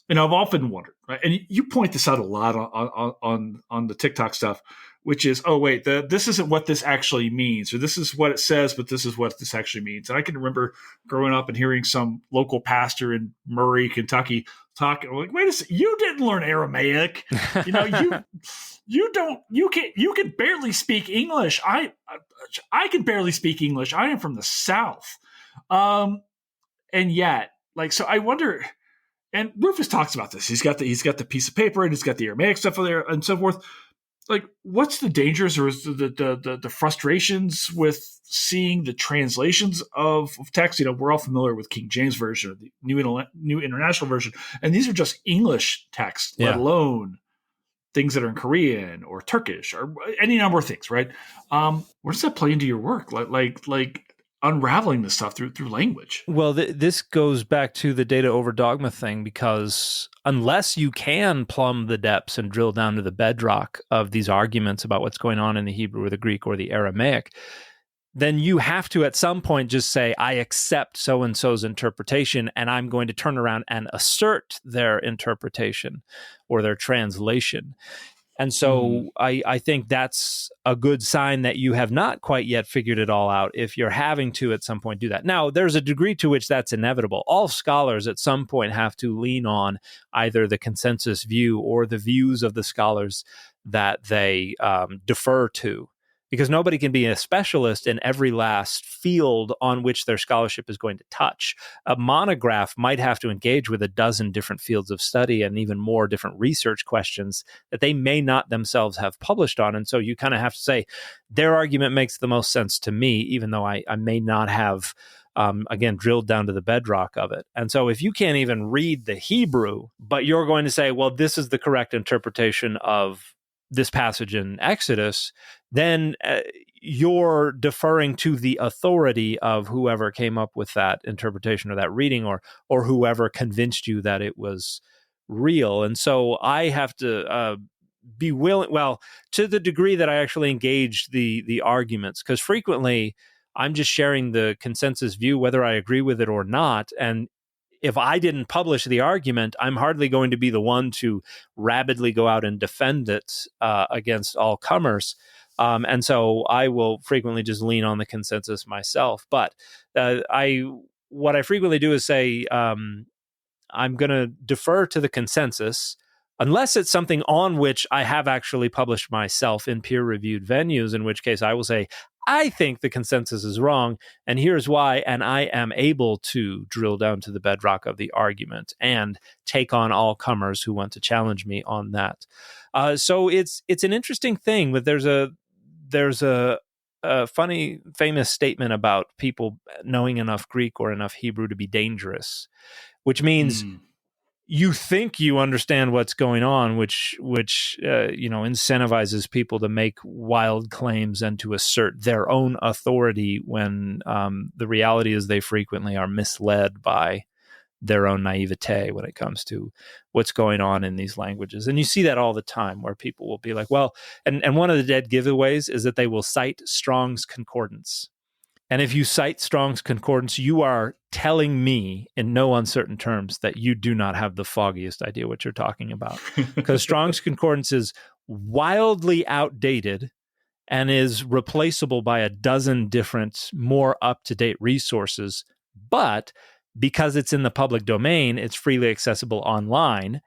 And I've often wondered, right? And you point this out a lot on the TikTok stuff, which is, oh wait, this isn't what this actually means, or this is what it says, but this is what this actually means. And I can remember growing up and hearing some local pastor in Murray, Kentucky, talking like, wait a second, you didn't learn Aramaic, you can barely speak English. I can barely speak English. I am from the South, and yet, so I wonder. And Rufus talks about this. He's got the piece of paper and he's got the Aramaic stuff there and so forth. Like, what's the dangers or the frustrations with seeing the translations of text? We're all familiar with King James Version or the New International Version, and these are just English texts, let alone things that are in Korean or Turkish or any number of things, right? Where does that play into your work? Like unraveling this stuff through language? Well, this goes back to the data over dogma thing, because unless you can plumb the depths and drill down to the bedrock of these arguments about what's going on in the Hebrew or the Greek or the Aramaic, then you have to at some point just say, I accept so-and-so's interpretation, and I'm going to turn around and assert their interpretation or their translation. And so I think that's a good sign that you have not quite yet figured it all out if you're having to at some point do that. Now, there's a degree to which that's inevitable. All scholars at some point have to lean on either the consensus view or the views of the scholars that they defer to, because nobody can be a specialist in every last field on which their scholarship is going to touch. A monograph might have to engage with a dozen different fields of study and even more different research questions that they may not themselves have published on. And so you kind of have to say, their argument makes the most sense to me, even though I may not have, again, drilled down to the bedrock of it. And so if you can't even read the Hebrew, but you're going to say, well, this is the correct interpretation of this passage in Exodus, then you're deferring to the authority of whoever came up with that interpretation or that reading, or whoever convinced you that it was real. And so I have to be willing, well, to the degree that I actually engage the arguments, because frequently I'm just sharing the consensus view, whether I agree with it or not. And if I didn't publish the argument, I'm hardly going to be the one to rabidly go out and defend it against all comers. And so I will frequently just lean on the consensus myself. But what I frequently do is say, I'm going to defer to the consensus unless it's something on which I have actually published myself in peer-reviewed venues, in which case I will say, I think the consensus is wrong, and here's why, and I am able to drill down to the bedrock of the argument and take on all comers who want to challenge me on that. So it's an interesting thing, but there's a funny, famous statement about people knowing enough Greek or enough Hebrew to be dangerous, which means you think you understand what's going on, which incentivizes people to make wild claims and to assert their own authority when the reality is they frequently are misled by their own naivete when it comes to what's going on in these languages. And you see that all the time, where people will be like, well, and one of the dead giveaways is that they will cite Strong's Concordance. And if you cite Strong's Concordance, you are telling me in no uncertain terms that you do not have the foggiest idea what you're talking about. Because Strong's Concordance is wildly outdated and is replaceable by a dozen different, more up-to-date resources. But because it's in the public domain, it's freely accessible online.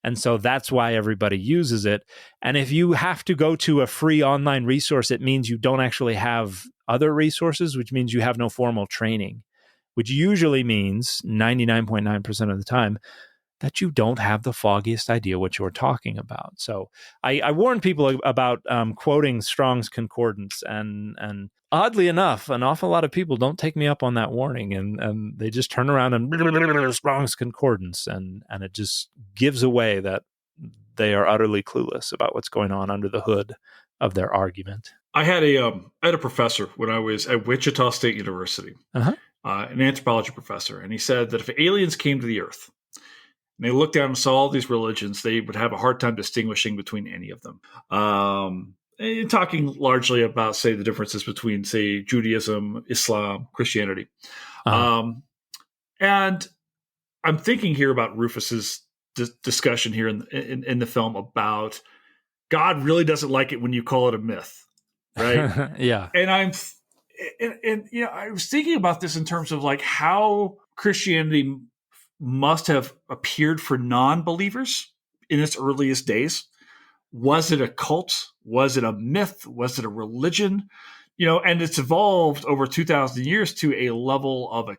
And so that's why everybody uses it. And if you have to go to a free online resource, it means you don't actually have other resources, which means you have no formal training, which usually means 99.9% of the time that you don't have the foggiest idea what you're talking about. So I warn people about quoting Strong's Concordance, and oddly enough, an awful lot of people don't take me up on that warning, and they just turn around and Strong's Concordance, and it just gives away that they are utterly clueless about what's going on under the hood of their argument. I had a professor when I was at Wichita State University, an anthropology professor, and he said that if aliens came to the Earth and they looked down and saw all these religions, they would have a hard time distinguishing between any of them. Talking largely about, say, the differences between, say, Judaism, Islam, Christianity. And I'm thinking here about Rufus's discussion here in the film about God really doesn't like it when you call it a myth, right? Yeah. And I was thinking about this in terms of like how Christianity must have appeared for non-believers in its earliest days. Was it a cult? Was it a myth? Was it a religion? And it's evolved over 2,000 years to a level of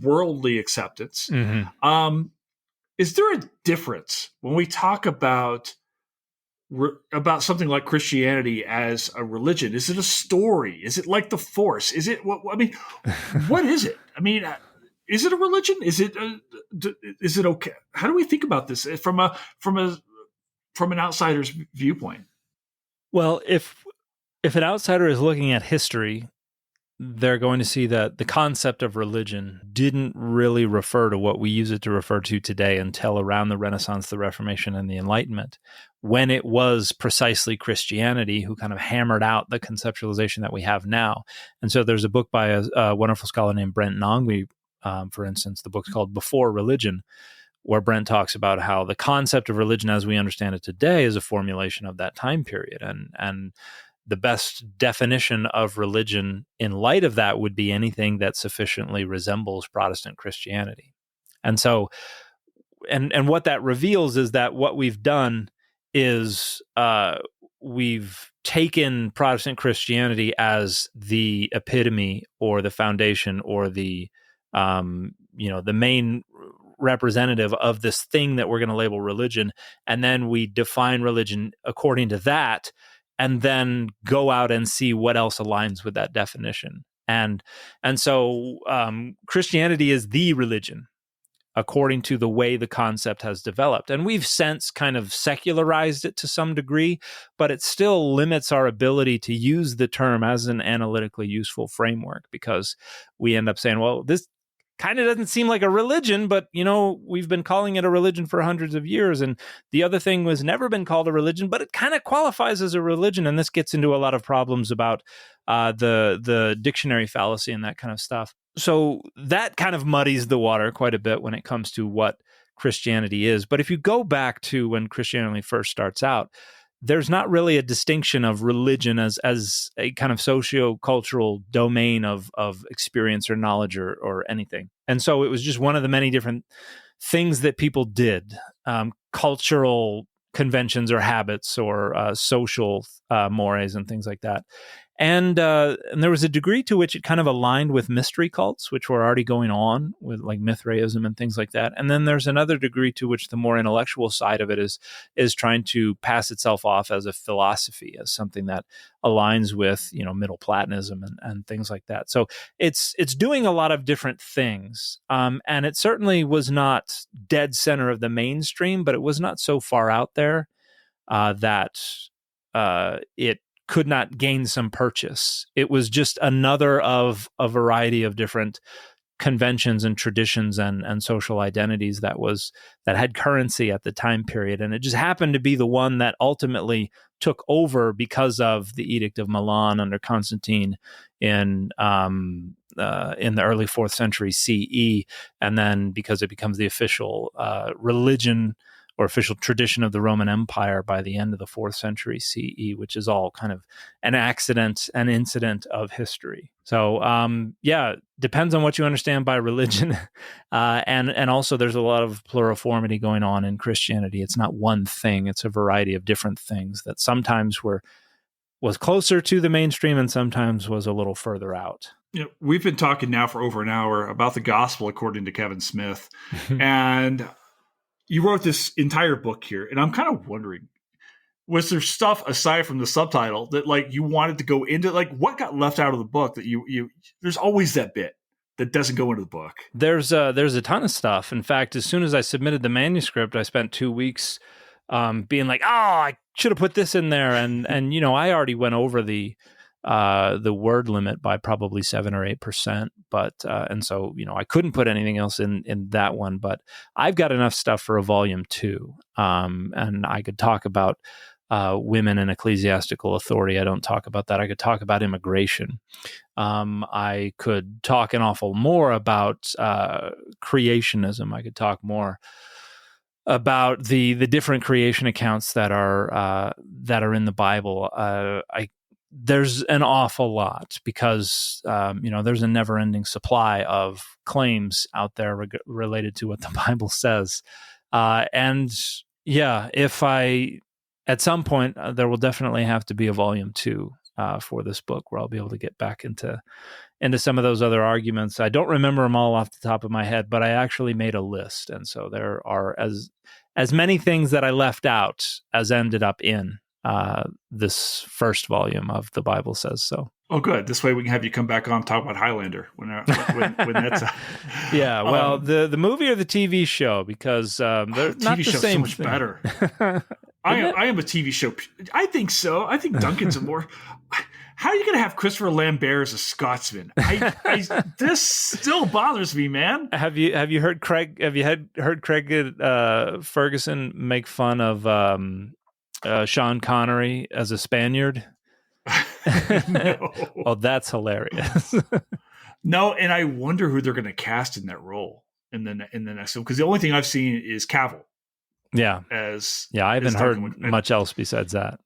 worldly acceptance. Mm-hmm. Is there a difference when we talk about something like Christianity as a religion? Is it a story? Is it like the Force? Is it what? I mean, what is it? I mean, is it a religion? Is it okay? How do we think about this from an outsider's viewpoint? Well, if an outsider is looking at history, they're going to see that the concept of religion didn't really refer to what we use it to refer to today until around the Renaissance, the Reformation, and the Enlightenment, when it was precisely Christianity who kind of hammered out the conceptualization that we have now. And so there's a book by a wonderful scholar named Brent Nongvi, for instance. The book's called Before Religion, where Brent talks about how the concept of religion as we understand it today is a formulation of that time period. And the best definition of religion in light of that would be anything that sufficiently resembles Protestant Christianity. And so, and what that reveals is that what we've done is we've taken Protestant Christianity as the epitome or the foundation or the the main representative of this thing that we're going to label religion, and then we define religion according to that, and then go out and see what else aligns with that definition. And so Christianity is the religion according to the way the concept has developed. And we've since kind of secularized it to some degree, but it still limits our ability to use the term as an analytically useful framework, because we end up saying, well, this kind of doesn't seem like a religion, but we've been calling it a religion for hundreds of years, and the other thing was never been called a religion, but it kind of qualifies as a religion. And this gets into a lot of problems about the dictionary fallacy and that kind of stuff. So that kind of muddies the water quite a bit when it comes to what Christianity is. But if you go back to when Christianity first starts out, there's not really a distinction of religion as a kind of socio-cultural domain of experience or knowledge or anything. And so it was just one of the many different things that people did, cultural conventions or habits or social mores and things like that. And there was a degree to which it kind of aligned with mystery cults, which were already going on with like Mithraism and things like that. And then there's another degree to which the more intellectual side of it is trying to pass itself off as a philosophy, as something that aligns with Middle Platonism and things like that. So it's doing a lot of different things, and it certainly was not dead center of the mainstream, but it was not so far out there that it could not gain some purchase. It was just another of a variety of different conventions and traditions and social identities that had currency at the time period. And it just happened to be the one that ultimately took over because of the Edict of Milan under Constantine in the early 4th century CE. And then because it becomes the official religion or official tradition of the Roman Empire by the end of the 4th century CE, which is all kind of an incident of history. So, depends on what you understand by religion. And also there's a lot of pluriformity going on in Christianity. It's not one thing. It's a variety of different things that sometimes was closer to the mainstream and sometimes was a little further out. We've been talking now for over an hour about the gospel according to Kevin Smith. And you wrote this entire book here, and I'm kind of wondering, was there stuff aside from the subtitle that like you wanted to go into? Like, what got left out of the book that you there's always that bit that doesn't go into the book? There's a ton of stuff. In fact, as soon as I submitted the manuscript, I spent 2 weeks being like, oh, I should have put this in there. And I already went over the word limit by probably 7 or 8%, but and so I couldn't put anything else in that one. But I've got enough stuff for a volume 2, and I could talk about women in ecclesiastical authority. I don't talk about that. I could talk about immigration. I could talk an awful more about creationism. I could talk more about the different creation accounts that are in the Bible. There's an awful lot because, there's a never-ending supply of claims out there related to what the Bible says. At some point, there will definitely have to be a volume 2 for this book where I'll be able to get back into some of those other arguments. I don't remember them all off the top of my head, but I actually made a list. And so there are as many things that I left out as ended up in this first volume of The Bible Says So. Oh, good. This way we can have you come back on and talk about Highlander when that's yeah. Well, the movie or the TV show, because they're not the same. So much better. I am a TV show. I think so. I think Duncan's a more. How are you going to have Christopher Lambert as a Scotsman? This still bothers me, man. Have you heard Craig? Have you heard Craig Ferguson make fun of Sean Connery as a Spaniard? No. Oh, that's hilarious. No, and I wonder who they're going to cast in that role in the next one, because the only thing I've seen is Cavill. Yeah, I haven't heard much else besides that.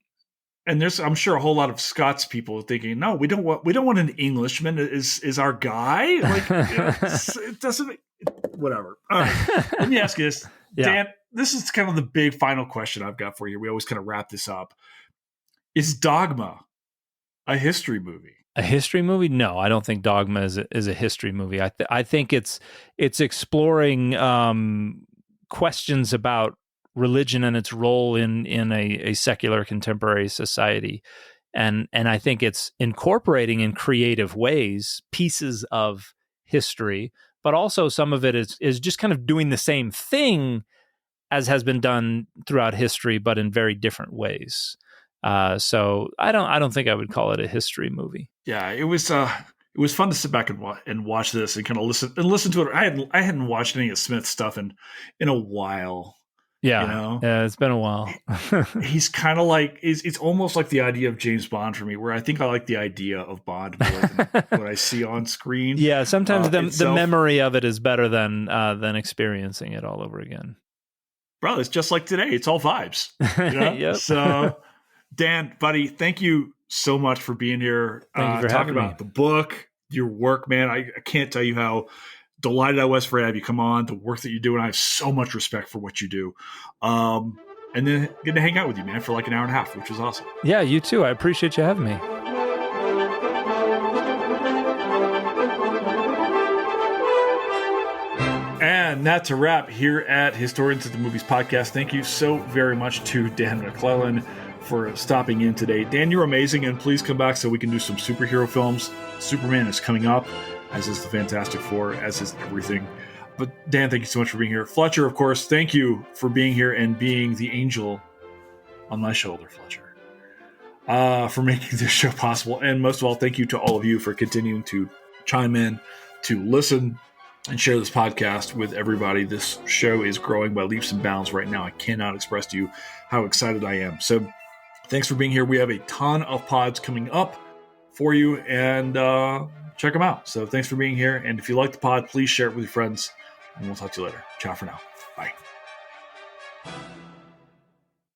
And there's, I'm sure, a whole lot of Scots people thinking, no, we don't want an Englishman is our guy. Like, it doesn't. Whatever. All right. Let me ask you this, Dan. This is kind of the big final question I've got for you. We always kind of wrap this up. Is Dogma a history movie? A history movie? No, I don't think Dogma is a history movie. I think it's exploring questions about religion and its role in a secular contemporary society, and I think it's incorporating in creative ways pieces of history, but also some of it is just kind of doing the same thing as has been done throughout history, but in very different ways. So I don't think I would call it a history movie. Yeah, it was fun to sit back and watch this and kind of listen to it. I hadn't watched any of Smith's stuff in a while. Yeah, yeah, it's been a while. He's kind of like it's almost like the idea of James Bond for me, where I think I like the idea of Bond more than what I see on screen. Yeah, sometimes the memory of it is better than experiencing it all over again. Bro, it's just like today. It's all vibes. You know? Yep. So, Dan, buddy, thank you so much for being here. Thank you for talking having about the book, your work, man. I can't tell you how delighted I was for have you come on, the work that you do, and I have so much respect for what you do. And then getting to hang out with you, man, for like an hour and a half, which was awesome. Yeah, you too. I appreciate you having me. And that's a wrap here at Historians of the Movies podcast. Thank you so very much to Dan McClellan for stopping in today. Dan, you're amazing, and please come back so we can do some superhero films. Superman is coming up, as is the Fantastic Four, as is everything. But Dan, thank you so much for being here. Fletcher, of course, thank you for being here and being the angel on my shoulder, Fletcher, for making this show possible. And most of all, thank you to all of you for continuing to chime in, to listen, and share this podcast with everybody. This show is growing by leaps and bounds right now. I cannot express to you how excited I am. So thanks for being here. We have a ton of pods coming up for you, and check them out. So thanks for being here. And if you like the pod, please share it with your friends, and we'll talk to you later. Ciao for now. Bye.